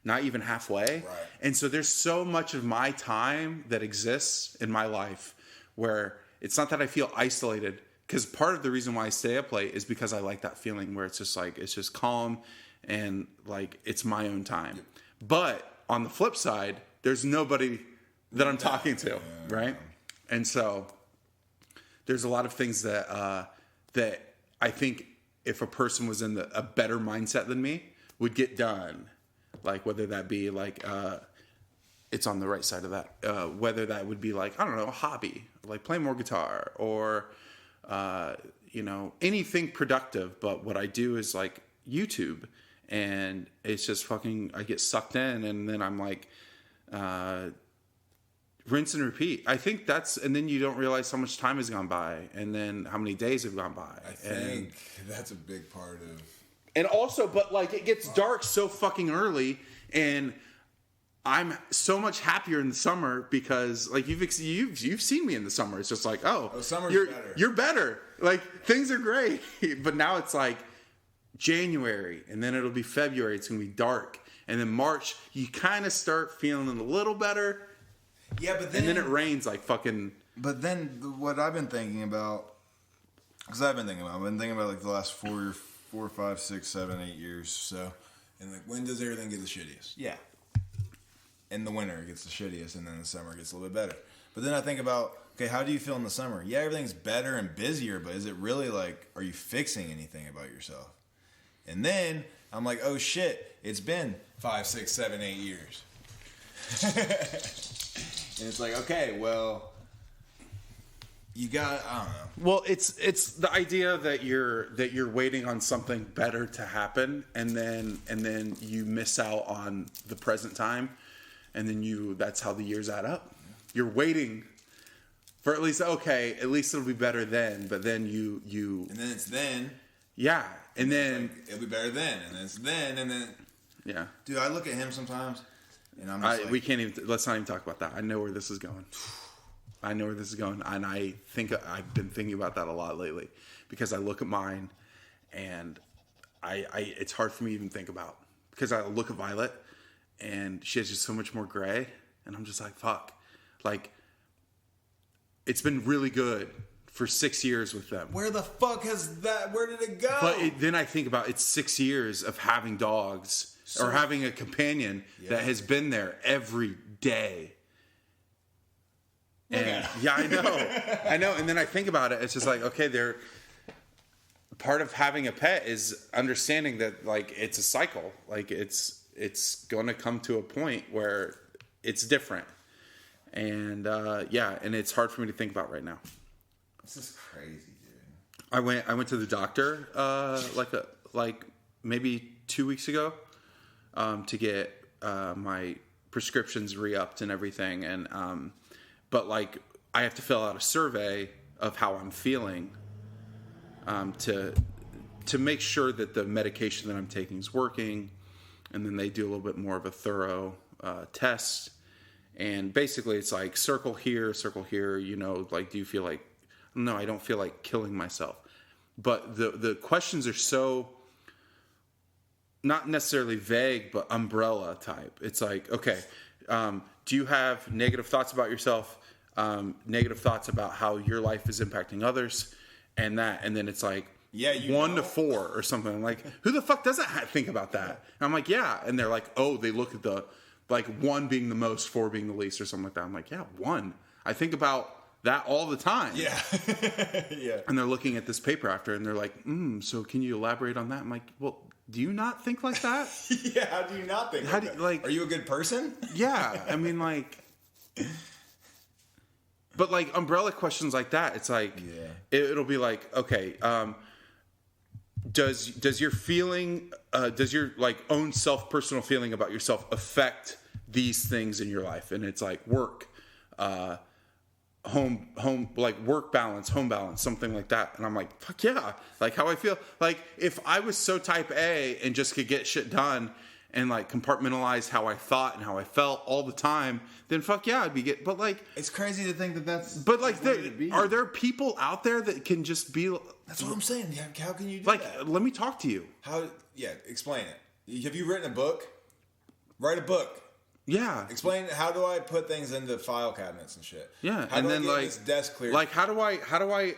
not even halfway. Right. And so there's so much of my time that exists in my life where it's not that I feel isolated, because part of the reason why I stay up late is because I like that feeling where it's just calm and like it's my own time. Yep. But on the flip side, there's nobody that I'm talking to, right? And so there's a lot of things that that I think if a person was in a better mindset than me would get done. Like whether that be like it's on the right side of that, whether that would be like, I don't know, a hobby, like playing more guitar or anything productive. But what I do is like YouTube, and it's just fucking, I get sucked in, and then I'm like rinse and repeat. I think and then you don't realize how much time has gone by, and then how many days have gone by. I think that's a big part of. And also, but like it gets dark so fucking early, and I'm so much happier in the summer because like you've seen me in the summer. It's just like, summer's better. You're better. Like things are great. But now it's like January, and then it'll be February. It's gonna be dark, and then March you kind of start feeling a little better. Yeah, but then it rains like fucking. But then what I've been thinking about, I've been thinking about like the last 4, 5, 6, 7, 8 years. So, and like, when does everything get the shittiest? Yeah. In the winter, it gets the shittiest, and then the summer gets a little bit better. But then I think about, okay, how do you feel in the summer? Yeah, everything's better and busier, but is it really like, are you fixing anything about yourself? And then I'm like, oh shit, it's been 5, 6, 7, 8 years. And it's like, okay, well, you got, I don't know. Well, it's the idea that you're waiting on something better to happen, and then you miss out on the present time, and then that's how the years add up. You're waiting for at least it'll be better then, but then you and then it's then. Yeah, and then like, it'll be better then, and then it's then, and then. Yeah, dude, I look at him sometimes, and I'm just we can't even. Let's not even talk about that. I know where this is going. And I think I've been thinking about that a lot lately because I look at mine, and it's hard for me to even think about because I look at Violet, and she has just so much more gray, and I'm just like, fuck, like it's been really good for 6 years with them. Where the fuck where did it go? But then I think about it's 6 years of having dogs or having a companion that has been there every day. And yeah, I know. And then I think about it. It's just like, okay, part of having a pet is understanding that like it's a cycle. Like it's going to come to a point where it's different. And and it's hard for me to think about right now. This is crazy, dude. I went to the doctor like maybe 2 weeks ago to get my prescriptions re-upped and everything, and but like I have to fill out a survey of how I'm feeling to make sure that the medication that I'm taking is working, and then they do a little bit more of a thorough test, and basically it's like circle here, like do you feel like, no, I don't feel like killing myself. but the questions are so not necessarily vague, but umbrella type. It's like, okay, do you have negative thoughts about yourself? Negative thoughts about how your life is impacting others, and then it's like 1 to 4 or something. Like, who the fuck doesn't think about that? And I'm like, yeah, and they're like, oh, they look at the like 1 being the most, 4 being the least, or something like that. I'm like, yeah, 1. I think about that all the time. Yeah. Yeah. And they're looking at this paper after, and they're like, so can you elaborate on that? I'm like, well, do you not think like that? Yeah, how do you not think like that? Like, are you a good person? Yeah, I mean, like... But, like, umbrella questions like that, it's like... Yeah. It'll be like, okay, does your feeling... does your, like, own personal feeling about yourself affect these things in your life? And it's like work, home, like work balance, home balance, something like that. And I'm like, fuck yeah. Like, how I feel. Like, if I was so type A and just could get shit done and like compartmentalize how I thought and how I felt all the time, then fuck yeah, I'd be but like, it's crazy to think that that's, but like, are there people out there that can just be, that's what I'm saying. How can you do like, that? let me talk to you. Explain it. Have you written a book? Write a book. Yeah. Explain, how do I put things into file cabinets and shit? Yeah. How and do then I get like this desk clear? Like, how do I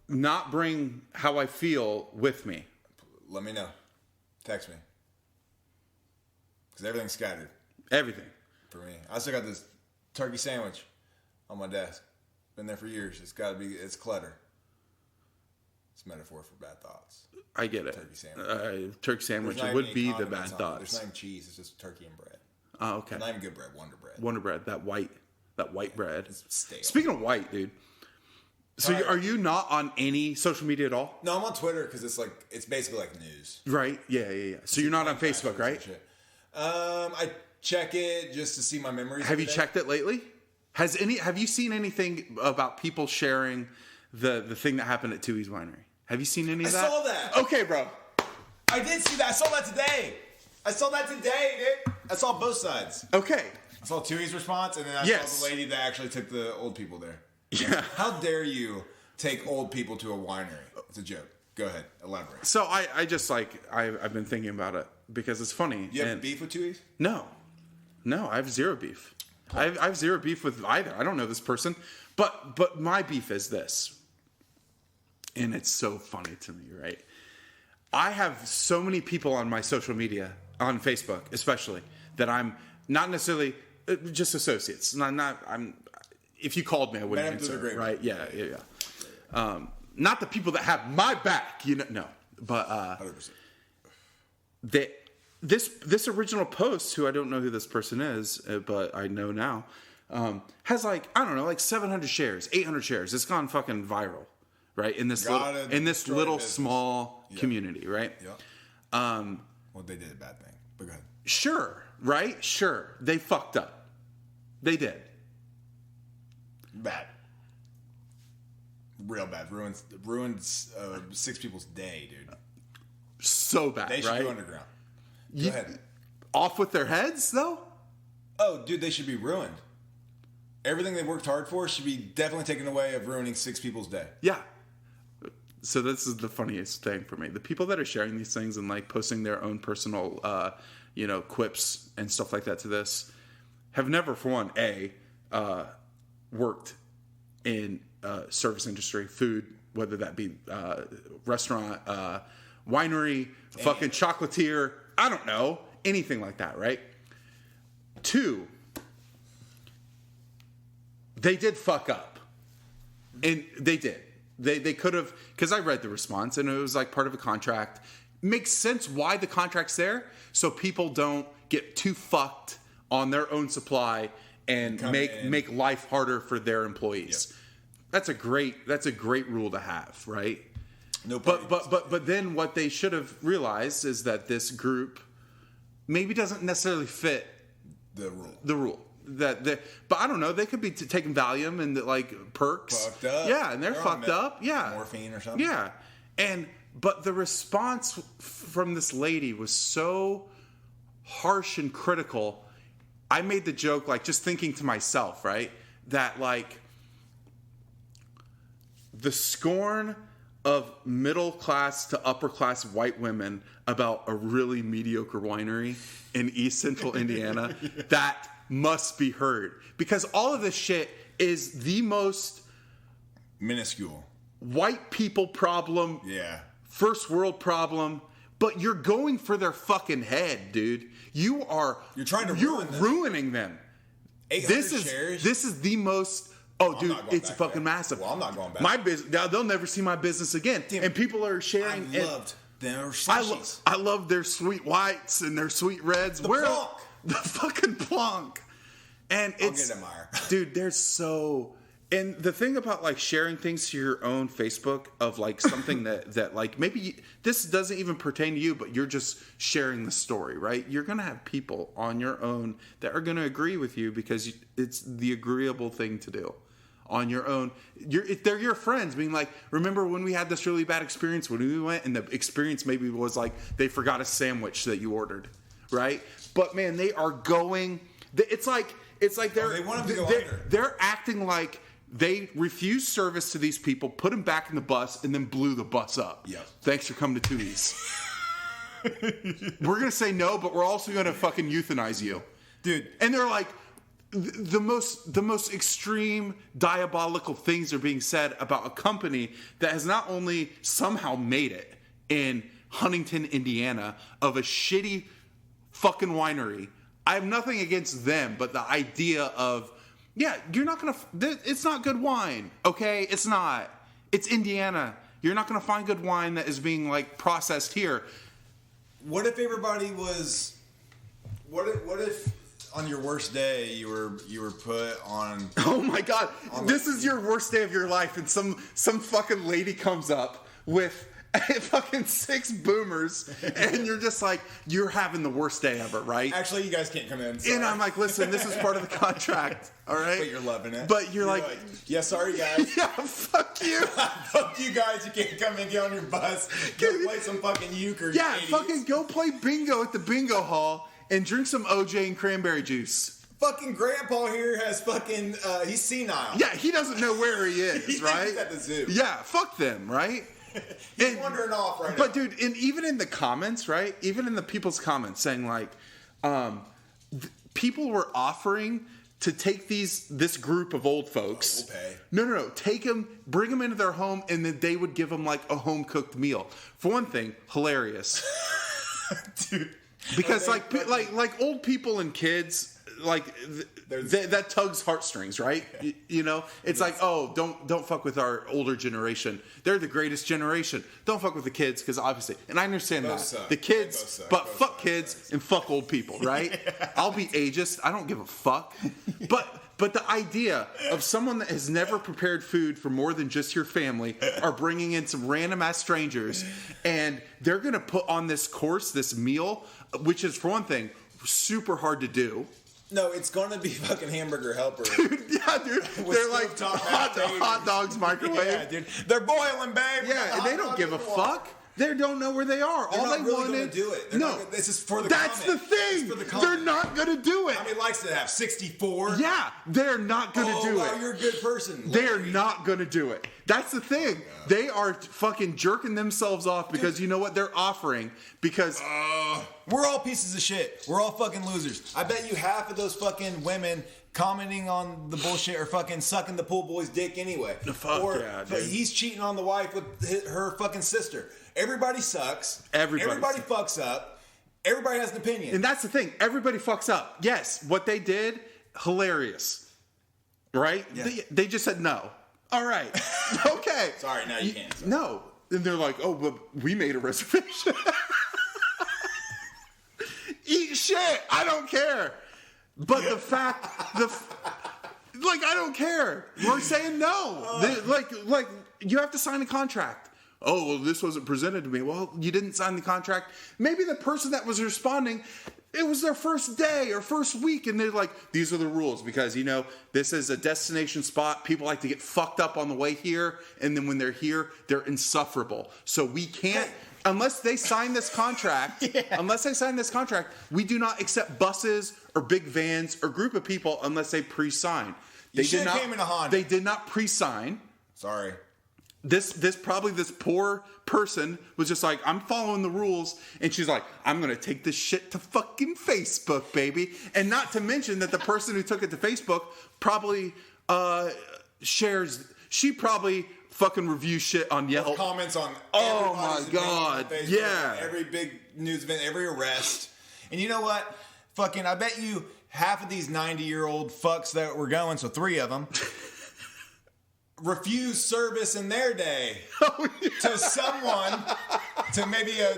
not bring how I feel with me? Let me know. Text me. Because everything's scattered. Everything. For me. I still got this turkey sandwich on my desk. Been there for years. It's clutter. It's a metaphor for bad thoughts. I get it. Turkey sandwich. Turkey sandwich would be the bad thoughts. There's not even cheese. It's just turkey and bread. Oh, okay. Not even good bread. Wonder bread. Wonder bread. That white bread. It's stale. Speaking of white, dude. So are you not on any social media at all? No, I'm on Twitter because it's basically like news. Right. Yeah. So you're not on Facebook, right? I check it just to see my memories. Have you checked it lately? Have you seen anything about people sharing the thing that happened at Toohey's Winery? Have you seen any of that? I saw that. Okay, bro. I did see that. I saw that today. Dude. I saw both sides. Okay. I saw Toohey's response, and then I saw the lady that actually took the old people there. Yeah. How dare you take old people to a winery? It's a joke. Go ahead. Elaborate. So I just like, I've been thinking about it because it's funny. You have beef with Toohey's? No, I have zero beef. I have zero beef with either. I don't know this person, but my beef is this. And it's so funny to me, right? I have so many people on my social media, on Facebook especially, that I'm not necessarily just associates. If you called me, I wouldn't answer. Right? Yeah. Not the people that have my back, no. But 100%. This original post, who I don't know who this person is, but I know now, has like 700 shares, 800 shares. It's gone fucking viral. Right, in this little small community, right? Yep. Well, they did a bad thing, but go ahead. Sure, right? Sure, they fucked up. They did. Bad. Real bad. Ruined 6 people's day, dude. So bad, They should right? go underground. Go ahead. Off with their heads, though? Oh, dude, they should be ruined. Everything they worked hard for should be definitely taken away of ruining 6 people's day. Yeah. So this is the funniest thing for me. The people that are sharing these things and like posting their own personal, quips and stuff like that to this have never, for one, worked in service industry, food, whether that be restaurant, winery, fucking chocolatier, I don't know, anything like that, right? 2, they did fuck up. And they did. They could have, because I read the response and it was like part of a contract. Makes sense why the contract's there, so people don't get too fucked on their own supply and make life harder for their employees. Yep. That's a great rule to have, right? No, but then what they should have realized is that this group maybe doesn't necessarily fit the rule. But I don't know. They could be taking Valium and like perks. Fucked up. Yeah, and they're fucked up. Yeah, morphine or something. Yeah, but the response from this lady was so harsh and critical. I made the joke, like, just thinking to myself, right, that like the scorn of middle class to upper class white women about a really mediocre winery in East Central Indiana that must be heard, because all of this shit is the most minuscule white people problem, first world problem, but you're going for their fucking head, dude. You're ruining them. This is the most. Oh, dude, it's fucking massive. Well, I'm not going back. My business, now they'll never see my business again. Damn, and people are sharing. I loved their slushies. I love their sweet whites and their sweet reds. Plonk. The fucking plonk. And it's, dude, there's so. And the thing about like sharing things to your own Facebook of like something that like maybe this doesn't even pertain to you, but you're just sharing the story, right? You're going to have people on your own that are going to agree with you because it's the agreeable thing to do on your own. They're your friends being like, remember when we had this really bad experience when we went, and the experience maybe was like they forgot a sandwich that you ordered, right? But man, they are going, it's like they're acting like they refused service to these people, put them back in the bus, and then blew the bus up. Yep. Thanks for coming to Toonie's. We're going to say no, but we're also going to fucking euthanize you. Dude. And they're like, the most extreme diabolical things are being said about a company that has not only somehow made it in Huntington, Indiana, of a shitty fucking winery. I have nothing against them, but the idea of, yeah, you're not going to... It's not good wine, okay? It's not. It's Indiana. You're not going to find good wine that is being, like, processed here. What if everybody was... What if on your worst day you were put on... Oh, my God. This is your worst day of your life, and some fucking lady comes up with... fucking 6 boomers, and you're just like, you're having the worst day ever, right? Actually, you guys can't come in. Sorry. And I'm like, listen, this is part of the contract, all right? But you're loving it. But you're like, yeah, sorry, guys. Yeah, fuck you. Fuck you guys. You can't come and get on your bus. Go play some fucking euchre. Yeah, fucking go play bingo at the bingo hall and drink some OJ and cranberry juice. Fucking grandpa here has fucking, he's senile. Yeah, he doesn't know where he is, right? He's at the zoo. Yeah, fuck them, right? He's wandering off right now. But dude, and even in the comments, right? Even in the people's comments saying like, people were offering to take this group of old folks. We'll pay. No. Take them, bring them into their home, and then they would give them like a home cooked meal. For one thing, hilarious, dude. Because like old people and kids. Like that tugs heartstrings, right? You know, it's like, oh, don't fuck with our older generation. They're the greatest generation. Don't fuck with the kids, because obviously, and I understand that the kids, but fuck kids and fuck old people, right? Yeah. I'll be ageist. I don't give a fuck. But the idea of someone that has never prepared food for more than just your family are bringing in some random ass strangers, and they're gonna put on this course, this meal, which is, for one thing, super hard to do. No, it's gonna be fucking Hamburger Helper. Yeah, dude. They're like hot dogs microwave. Yeah, dude. They're boiling, babe. Yeah, and they don't give a fuck. They don't know where they are. They're all not they really wanted. Gonna do it. This is for the. That's comment. the thing. For the they're not gonna do it. How many likes did it have? 64. Yeah, they're not gonna do it. Oh, you're a good person. They're not gonna do it. That's the thing. Yeah. They are fucking jerking themselves off because you know what they're offering. Because we're all pieces of shit. We're all fucking losers. I bet you half of those fucking women commenting on the bullshit or fucking sucking the pool boy's dick anyway. Yeah, dude. He's cheating on the wife with her fucking sister. Everybody sucks. Everybody fucks up. Everybody has an opinion. And that's the thing. Everybody fucks up. Yes, what they did, hilarious. Right? Yeah. They just said no. All right. Okay. Sorry, now you can't. No. And they're like, oh, but we made a reservation. Eat shit. I don't care. But the fact, I don't care. We're saying no. Like, you have to sign a contract. Oh, well, this wasn't presented to me. Well, you didn't sign the contract. Maybe the person that was responding, it was their first day or first week, and they're like, these are the rules, because, you know, this is a destination spot. People like to get fucked up on the way here, and then when they're here, they're insufferable. So we can't, unless they sign this contract, we do not accept buses or big vans or group of people unless they pre-sign. You should have came in a Honda. They did not pre-sign. Sorry. this poor person was just like, I'm following the rules, and she's like, I'm gonna take this shit to fucking Facebook, baby. And not to mention that the person who took it to Facebook probably she probably fucking reviews shit on Yelp. Comments on Oh my everybody's God, opinion on Facebook, yeah. every big news event, every arrest. And you know what? Fucking, I bet you half of these 90-year-old fucks that were going, so 3 of them, refused service in their day to someone, to maybe a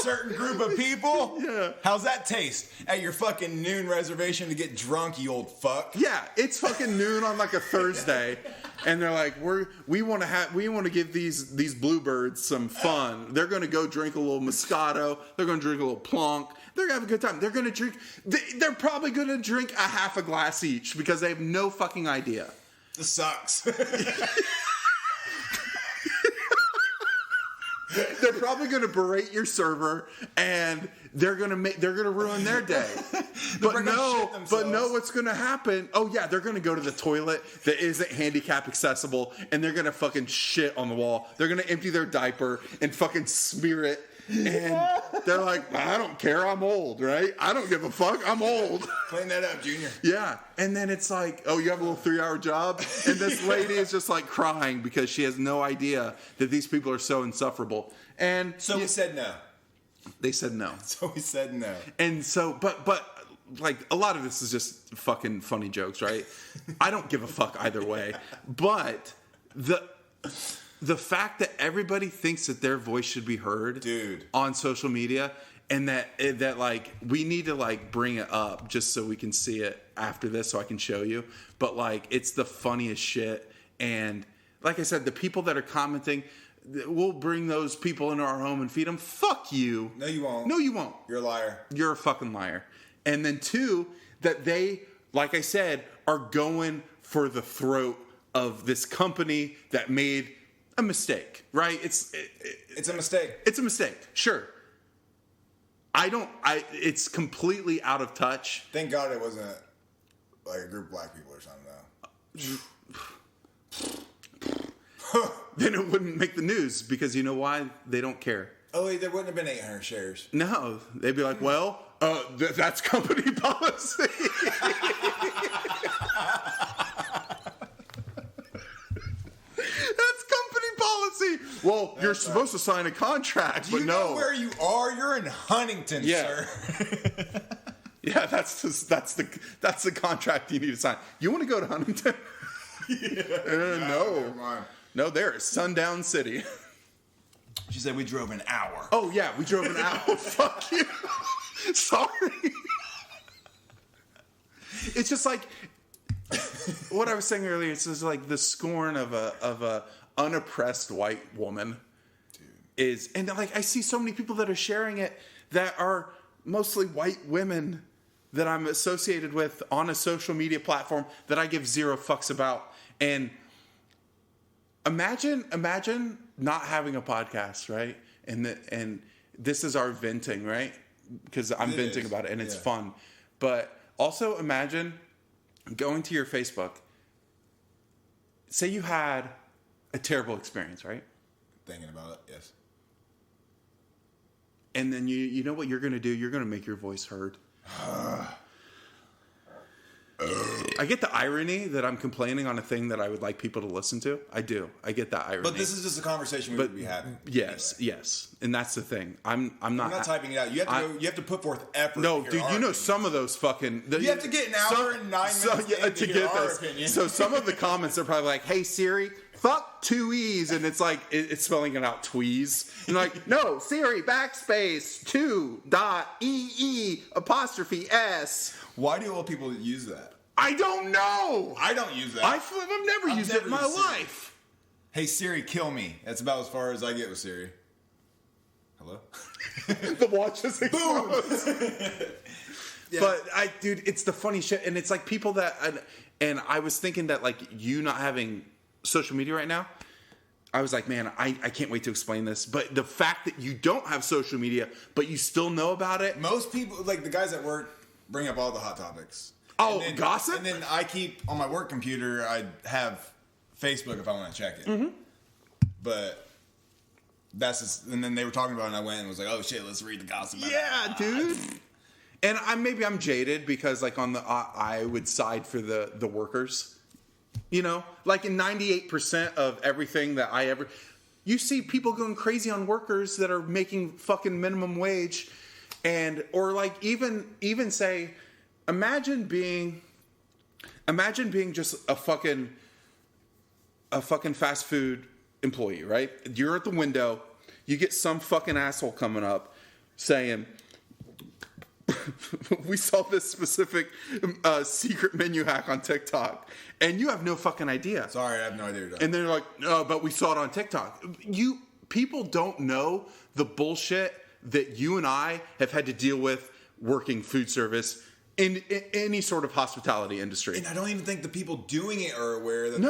certain group of people. Yeah. How's that taste at your fucking noon reservation to get drunk, you old fuck? Yeah, it's fucking noon on like a Thursday, and they're like, we want to give these bluebirds some fun. They're gonna go drink a little Moscato. They're gonna drink a little Plonk. They're gonna have a good time. They're gonna drink. They're probably gonna drink a half a glass each because they have no fucking idea. This sucks. They're probably going to berate your server, and they're going to ruin their day. But no, what's going to happen? Oh yeah, they're going to go to the toilet that isn't handicap accessible, and they're going to fucking shit on the wall. They're going to empty their diaper and fucking smear it. And they're like, I don't care, I'm old, right? I don't give a fuck, I'm old. Clean that up, Junior. Yeah. And then it's like, oh, you have a little 3-hour job? And this lady is just like crying because she has no idea that these people are so insufferable. And So we said no. they said no. So we said no. And so, but like a lot of this is just fucking funny jokes, right? I don't give a fuck either way. But the fact that everybody thinks that their voice should be heard, dude, on social media, and that like we need to like bring it up just so we can see it after this, so I can show you. But like it's the funniest shit, and like I said, the people that are commenting, we'll bring those people into our home and feed them. Fuck you. No, you won't. No, you won't. You're a liar. You're a fucking liar. And then 2, that they, like I said, are going for the throat of this company that made a mistake, right? It's a mistake. It's a mistake, sure. It's completely out of touch. Thank God it wasn't like a group of black people or something, though. Then it wouldn't make the news because you know why? They don't care. Oh, wait, there wouldn't have been 800 shares. No, they'd be like, well, that's company policy. Well, you're supposed to sign a contract, but you know where you are? You're in Huntington, sir. Yeah, that's the contract you need to sign. You want to go to Huntington? No, there is Sundown City. She said we drove an hour. Oh yeah, we drove an hour. Fuck you. Sorry. It's just like what I was saying earlier. It's just like the scorn of a unoppressed white woman. Dude. And like I see so many people that are sharing it that are mostly white women that I'm associated with on a social media platform that I give 0 fucks about. And imagine not having a podcast, right? And this is our venting, right? Because I'm venting about it and it's fun. But also imagine going to your Facebook. Say you had a terrible experience, right? Thinking about it, yes. And then you know what you're going to do? You're going to make your voice heard. I get the irony that I'm complaining on a thing that I would like people to listen to. I do. I get that irony. But this is just a conversation we would be having. Yes, anyway. Yes. And that's the thing. I'm not typing it out. You have to put forth effort. No, dude, you know some of those fucking... You have to get an hour and 9 minutes to get this. Opinion. So some of the comments are probably like, hey, Siri, fuck 2 E's. And it's like, it's spelling it out tweez. And like, no, Siri, backspace, 2.EE''S. Why do all people use that? I don't know. I don't use that. I've never used it in my life. Hey, Siri, kill me. That's about as far as I get with Siri. Hello? The watch is exposed. Yeah. But dude, it's the funny shit. And it's like people that, and I was thinking that like you not having social media right now, I was like, man, I can't wait to explain this. But the fact that you don't have social media, but you still know about it. Most people, like the guys at work, bring up all the hot topics. Oh, gossip? And then I keep, on my work computer, I have Facebook if I want to check it. Mm-hmm. but that's just, and then they were talking about it and I went and was like, oh shit, let's read the gossip. Yeah, dude. And maybe I'm jaded because like I would side for the workers. You know, like in 98% of everything that you see people going crazy on workers that are making fucking minimum wage, or like even say, imagine being just a fucking fast food employee, right? You're at the window, you get some fucking asshole coming up saying, we saw this specific secret menu hack on TikTok, and you have no fucking idea. Sorry, I have no idea. And they're like, no, but we saw it on TikTok. People don't know the bullshit that you and I have had to deal with working food service in any sort of hospitality industry. And I don't even think the people doing it are aware that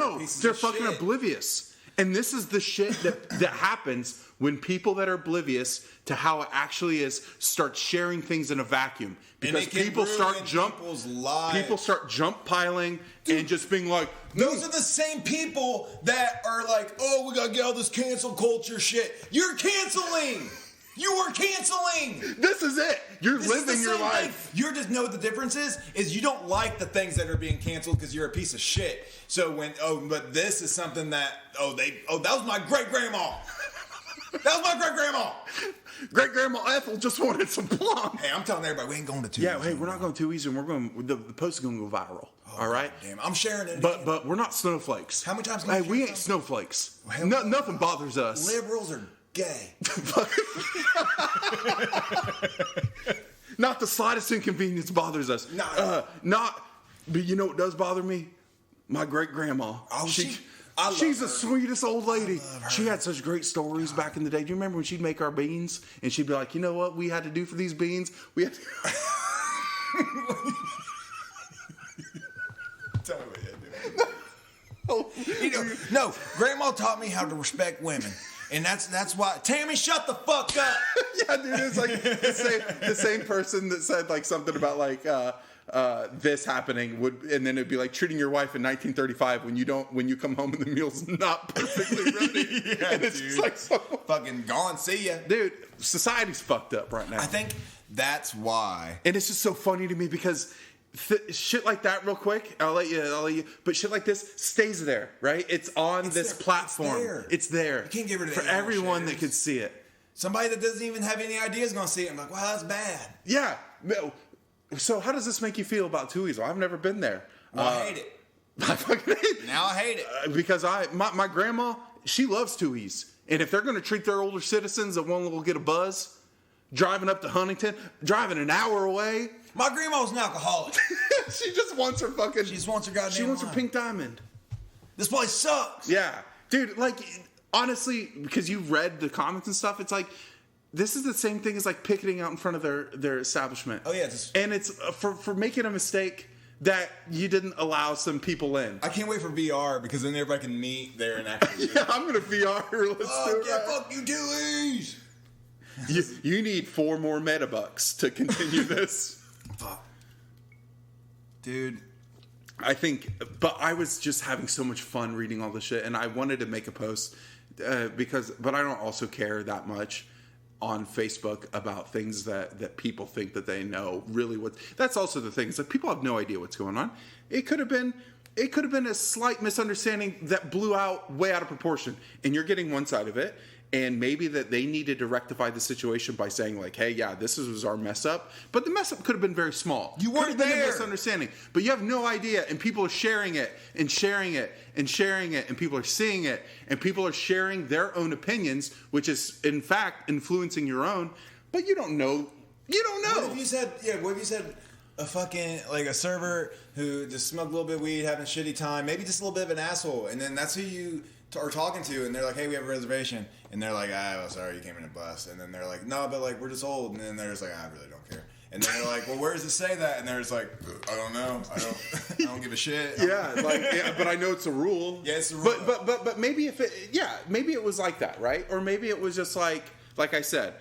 they're fucking oblivious. And this is the shit that happens when people that are oblivious to how it actually is start sharing things in a vacuum. Because people start jump piling and just being like, those are the same people that are like, oh, we gotta get all this cancel culture shit. You're canceling. You are canceling. This is it. You're living your life. You just know what the difference is you don't like the things that are being canceled because you're a piece of shit. So but this is something that, that was my great grandma. That was my great grandma. Great grandma Ethel just wanted some plum. Hey, I'm telling everybody we ain't going to Too Easy. Yeah, hey, we're not going Too Easy, and the post is going to go viral. All right, damn, I'm sharing it. But we're not snowflakes. How many times? Hey, we ain't snowflakes. Nothing bothers us. Liberals are gay. Not the slightest inconvenience bothers us. But you know what does bother me? My great grandma. Oh, she's the sweetest old lady. She had such great stories back in the day. Do you remember when she'd make our beans and she'd be like, you know what we had to do for these beans? We had to. Tell me what you do. No, grandma taught me how to respect women. And that's why, Tammy, shut the fuck up. Yeah, dude, it's like the same person that said like something about like this happening and then it'd be like treating your wife in 1935 when you come home and the meal's not perfectly ready. Yeah, and it's just like fucking gone. See ya, dude. Society's fucked up right now. I think that's why, and it's just so funny to me because. Shit like that, real quick. I'll let you. But shit like this stays there, right? It's on this platform. It's there. You can't get rid of it for everyone that could see it. Somebody that doesn't even have any idea is going to see it and be like, "Wow, that's bad." Yeah. So how does this make you feel about Tooheysville? I've never been there. Well, I hate it. I fucking hate it. Now I hate it because my grandma, she loves Tooheys, and if they're going to treat their older citizens that won't get a buzz, driving up to Huntington, driving an hour away. My grandma's an alcoholic. She just wants her fucking. She just wants her goddamn. She wants her pink diamond. This place sucks. Yeah, dude. Like, honestly, because you read the comments and stuff, it's like this is the same thing as like picketing out in front of their establishment. Oh yeah, and it's for making a mistake that you didn't allow some people in. I can't wait for VR because then everybody can meet there and actually. Yeah, I'm gonna VR. Let's do it. Yeah, fuck you, Dewey's. You need 4 more metabucks to continue this. Fuck. Dude. But I was just having so much fun reading all this shit, and I wanted to make a post but I don't also care that much on Facebook about things that people think that they know really that's also the thing. Is that people have no idea what's going on. It could have been a slight misunderstanding that blew way out of proportion, and you're getting one side of it. And maybe that they needed to rectify the situation by saying like, "Hey, yeah, this was our mess up," but the mess up could have been very small. You weren't there. Been a misunderstanding, but you have no idea, and people are sharing it and sharing it and sharing it, and people are seeing it, and people are sharing their own opinions, which is in fact influencing your own. But you don't know. You don't know. What if you said? Yeah. What if you said? A fucking like a server who just smoked a little bit of weed, having a shitty time, maybe just a little bit of an asshole, and then that's who you are talking to, and they're like, "Hey, we have a reservation," and they're like, well, sorry, you came in a bus," and then they're like, "No, but like we're just old," and then they're just like, "I really don't care," and then they're like, "Well, where does it say that?" And they're just like, "I don't know, I don't give a shit." Yeah, but I know it's a rule. Yeah, it's a rule. But maybe maybe it was like that, right? Or maybe it was just like I said.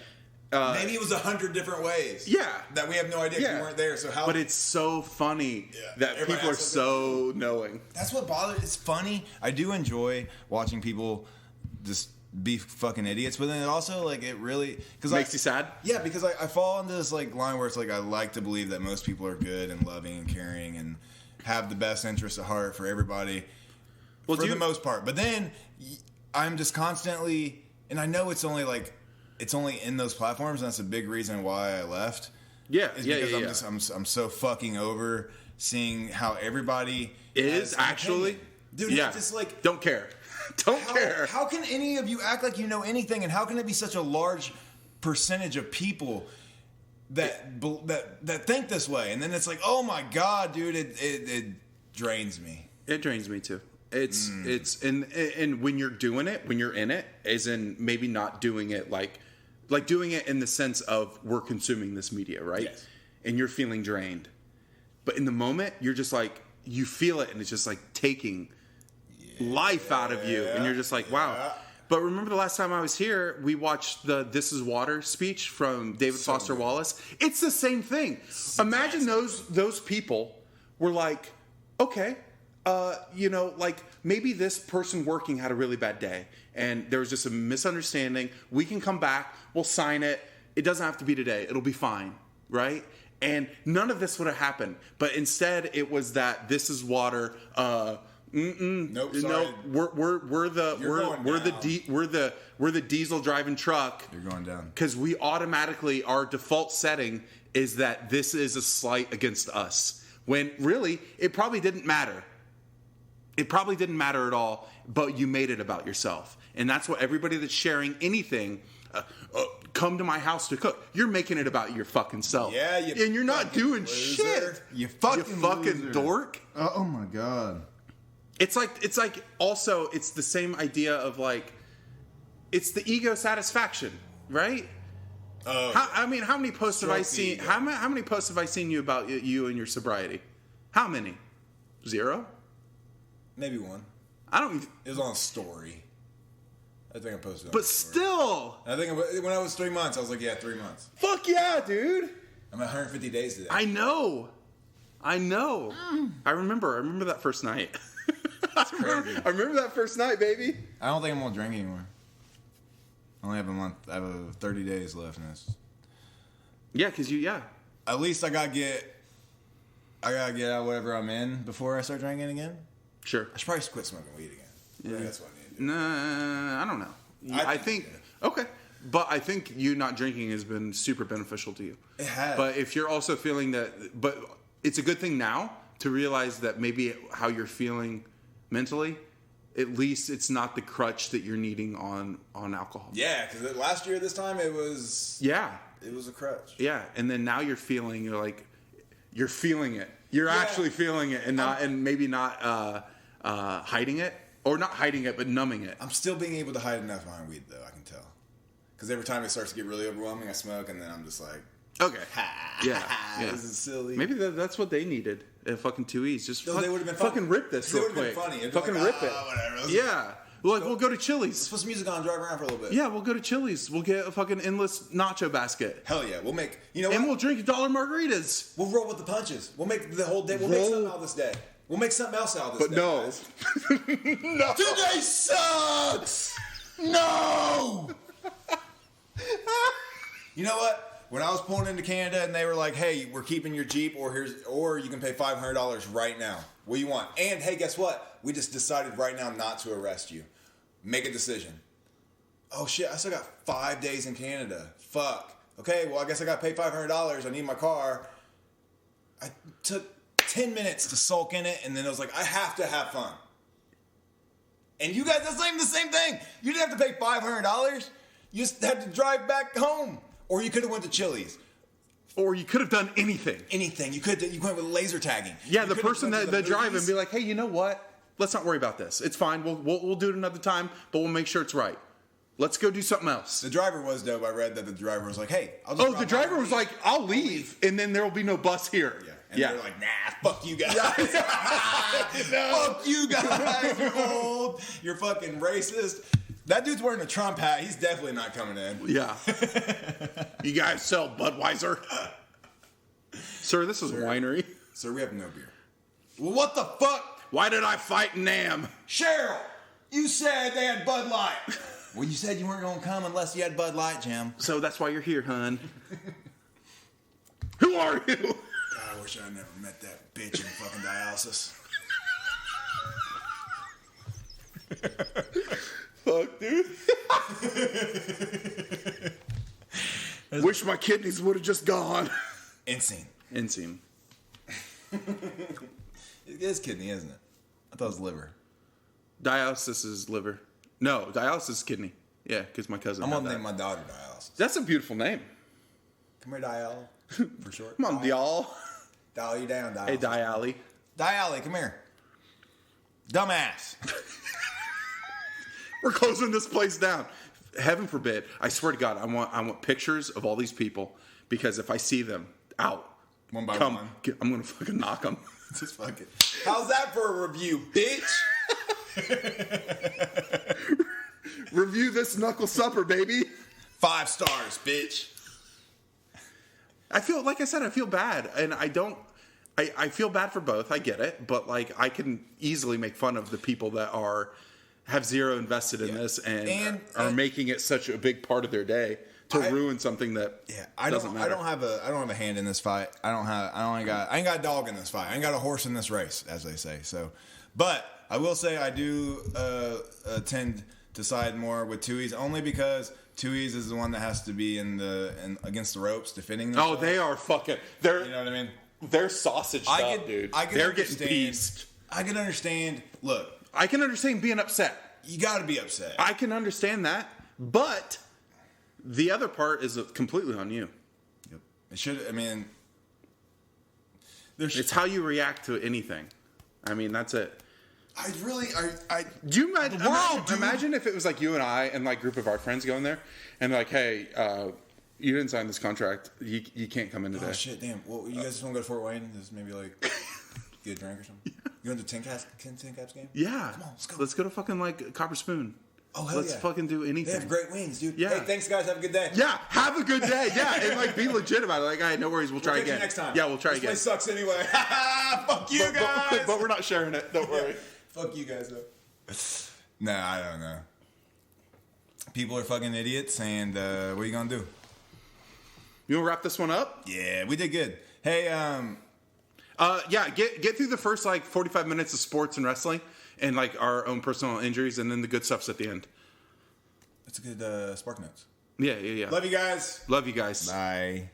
Maybe it was 100 different ways. Yeah. That we have no idea because we weren't there. So how? But it's so funny that everybody people are so knowing. That's what bothers. It's funny. I do enjoy watching people just be fucking idiots, but then it also like it really because Makes you sad? Yeah, because I fall into this like line where it's like I like to believe that most people are good and loving and caring and have the best interests at heart for everybody, for the most part. But then I'm just constantly, and I know it's only in those platforms, and that's a big reason why I left. Yeah, is yeah, because yeah. I'm so fucking over seeing how everybody Is has an actually, opinion. Dude, yeah. it's just like Don't care. Don't care. how can any of you act like you know anything, and how can it be such a large percentage of people that think this way? And then it's like, oh my god, dude, it drains me. It drains me too. It's and when you're doing it, when you're in it, as in maybe not doing it like doing it in the sense of we're consuming this media, right? Yes. And you're feeling drained. But in the moment, you're just like, you feel it and it's just like taking life out of you. And you're just like, wow. But remember the last time I was here, we watched the This Is Water speech from David Foster Wallace. It's the same thing. Imagine those people were like, okay, like maybe this person working had a really bad day and there was just a misunderstanding. We can come back. We'll sign it. It doesn't have to be today. It'll be fine. Right? And none of this would have happened. But instead it was that This Is Water, Nope, sorry. no, we're the diesel driving truck. You're going down. Because we automatically, our default setting is that this is a slight against us. When really, it probably didn't matter. It probably didn't matter at all, but you made it about yourself. And that's what everybody that's sharing anything, come to my house to cook. You're making it about your fucking self. Yeah, and you're not doing loser. shit. You fucking loser. Dork. Oh my god. It's like also it's the same idea of like it's the ego satisfaction, right? Oh, How many posts have I seen? ego. How many posts have I seen you about you and your sobriety? How many? 0? maybe one. I don't. It was on a story. I think I posted it. But still, I think when I was 3 months, I was like, yeah, 3 months. fuck yeah, dude. I'm at 150 days today. I know. I remember that first night. I remember that first night, baby. I don't think I'm gonna drink anymore. I only have a month. I have 30 days left in this. Yeah, because At least I gotta get out whatever I'm in before I start drinking again. Sure. I should probably quit smoking weed again. I think that's what I need to do. Nah, I don't know. I think okay. But I think you not drinking has been super beneficial to you. It has. But if you're also feeling that, but it's a good thing now to realize that maybe how you're feeling mentally, at least it's not the crutch that you're needing on alcohol. Yeah, because last year this time it was a crutch. Yeah, and then now you're feeling it. You're actually feeling it, and maybe not hiding it, or not hiding it, but numbing it. I'm still being able to hide enough behind weed though. I can tell. Because every time it starts to get really overwhelming, I smoke, and then I'm just like, okay, yeah. This is silly. Maybe that's what they needed. Fucking 2E's. Just they would've been fucking fun. rip this They real would've been quick. funny. It'd be Fucking like, rip it. whatever. Yeah. We'll go to Chili's. Let's put some music on and drive around for a little bit. Yeah, we'll go to Chili's. We'll get a fucking endless nacho basket. Hell yeah. We'll make, you know what? And we'll drink $1 margaritas. We'll roll with the punches. We'll make the whole day. We'll make something out of this day. We'll make something else out of this But day. no. Guys. No. Today sucks! No! You know what? When I was pulling into Canada and they were like, hey, we're keeping your Jeep or you can pay $500 right now. What do you want? And hey, guess what? We just decided right now not to arrest you. Make a decision. Oh shit, I still got 5 days in Canada. Fuck. Okay, well I guess I gotta pay $500. I need my car. I took 10 minutes to sulk in it and then I was like, I have to have fun. And you guys, that's not even the same thing. You didn't have to pay $500. You just had to drive back home. Or you could have went to Chili's. Or you could have done anything. Anything. You went with laser tagging. Yeah, You the could have person went to that the drive and movies. be like, hey, you know what? Let's not worry about this. It's fine. We'll do it another time, but we'll make sure it's right. Let's go do something else. The driver was dope. I read that the driver was like, hey, I'll just Oh, drop the by driver and was leave. like, I'll leave, and then there will be no bus here. Yeah. And they're like, nah, fuck you guys. Fuck you guys. You're old. You're fucking racist. That dude's wearing a Trump hat. He's definitely not coming in. Yeah. You guys sell Budweiser? Sir, this is a winery. Sir, we have no beer. Well, what the fuck? Why did I fight Nam? Cheryl, you said they had Bud Light. Well, you said you weren't going to come unless you had Bud Light, Jim. So that's why you're here, hun. Who are you? God, I wish I never met that bitch in fucking dialysis. Fuck, dude. Wish my kidneys would have just gone. Insane. Insane. It is kidney, isn't it? I thought it was liver. Dialysis is liver. No, dialysis is kidney. Yeah, because my cousin. I'm had gonna that. name my daughter dialysis. That's a beautiful name. Come here, Dial. For short. Come on, y'all. Dial you down, Dial. Hey, Dially. Dially, come here. Dumbass. We're closing this place down. Heaven forbid. I swear to God, I want pictures of all these people because if I see them out, One by come, one. I'm gonna fucking knock them. Just fuck it. How's that for a review, bitch? Review this knuckle supper, baby. 5 stars, bitch. I feel, like I said, I feel bad, and I feel bad for both. I get it, but like I can easily make fun of the people that have zero invested in this and are making it such a big part of their day to ruin something that doesn't matter. I don't have a hand in this fight. I ain't got a dog in this fight. I ain't got a horse in this race, as they say. So, but I will say I do tend to side more with Tuies only because Tuies is the one that has to be against the ropes defending themselves. Oh, they are fucking. You know what I mean? They're sausage up, dude. They're getting pieced. I can understand. Look, I can understand being upset. you got to be upset. I can understand that, but the other part is completely on you. Yep. It should. I mean, It's how you react to anything. I mean, that's it. Do you imagine if it was like you and I and like group of our friends going there and like, hey, you didn't sign this contract. You can't come in today. Oh shit, damn. Well, you guys just want to go to Fort Wayne? Just maybe like get a drink or something. You want to Tin Caps game? Yeah. Come on, let's go. Let's go to fucking like Copper Spoon. Oh hell Let's fucking do anything. They have great wings, dude. Yeah. Hey, thanks guys. Have a good day. Yeah, have a good day. Yeah, and like be legit about it. Like, hey, no worries. We'll try again. Next time. Yeah, we'll try again. This place sucks anyway. Fuck you guys. But we're not sharing it. Don't worry. Fuck you guys though. Nah, I don't know. People are fucking idiots, and what are you gonna do? You wanna wrap this one up? Yeah, we did good. Hey, yeah, get through the first like 45 minutes of sports and wrestling and like our own personal injuries, and then the good stuff's at the end. that's a good Spark Notes. Yeah. Love you guys. Love you guys. Bye.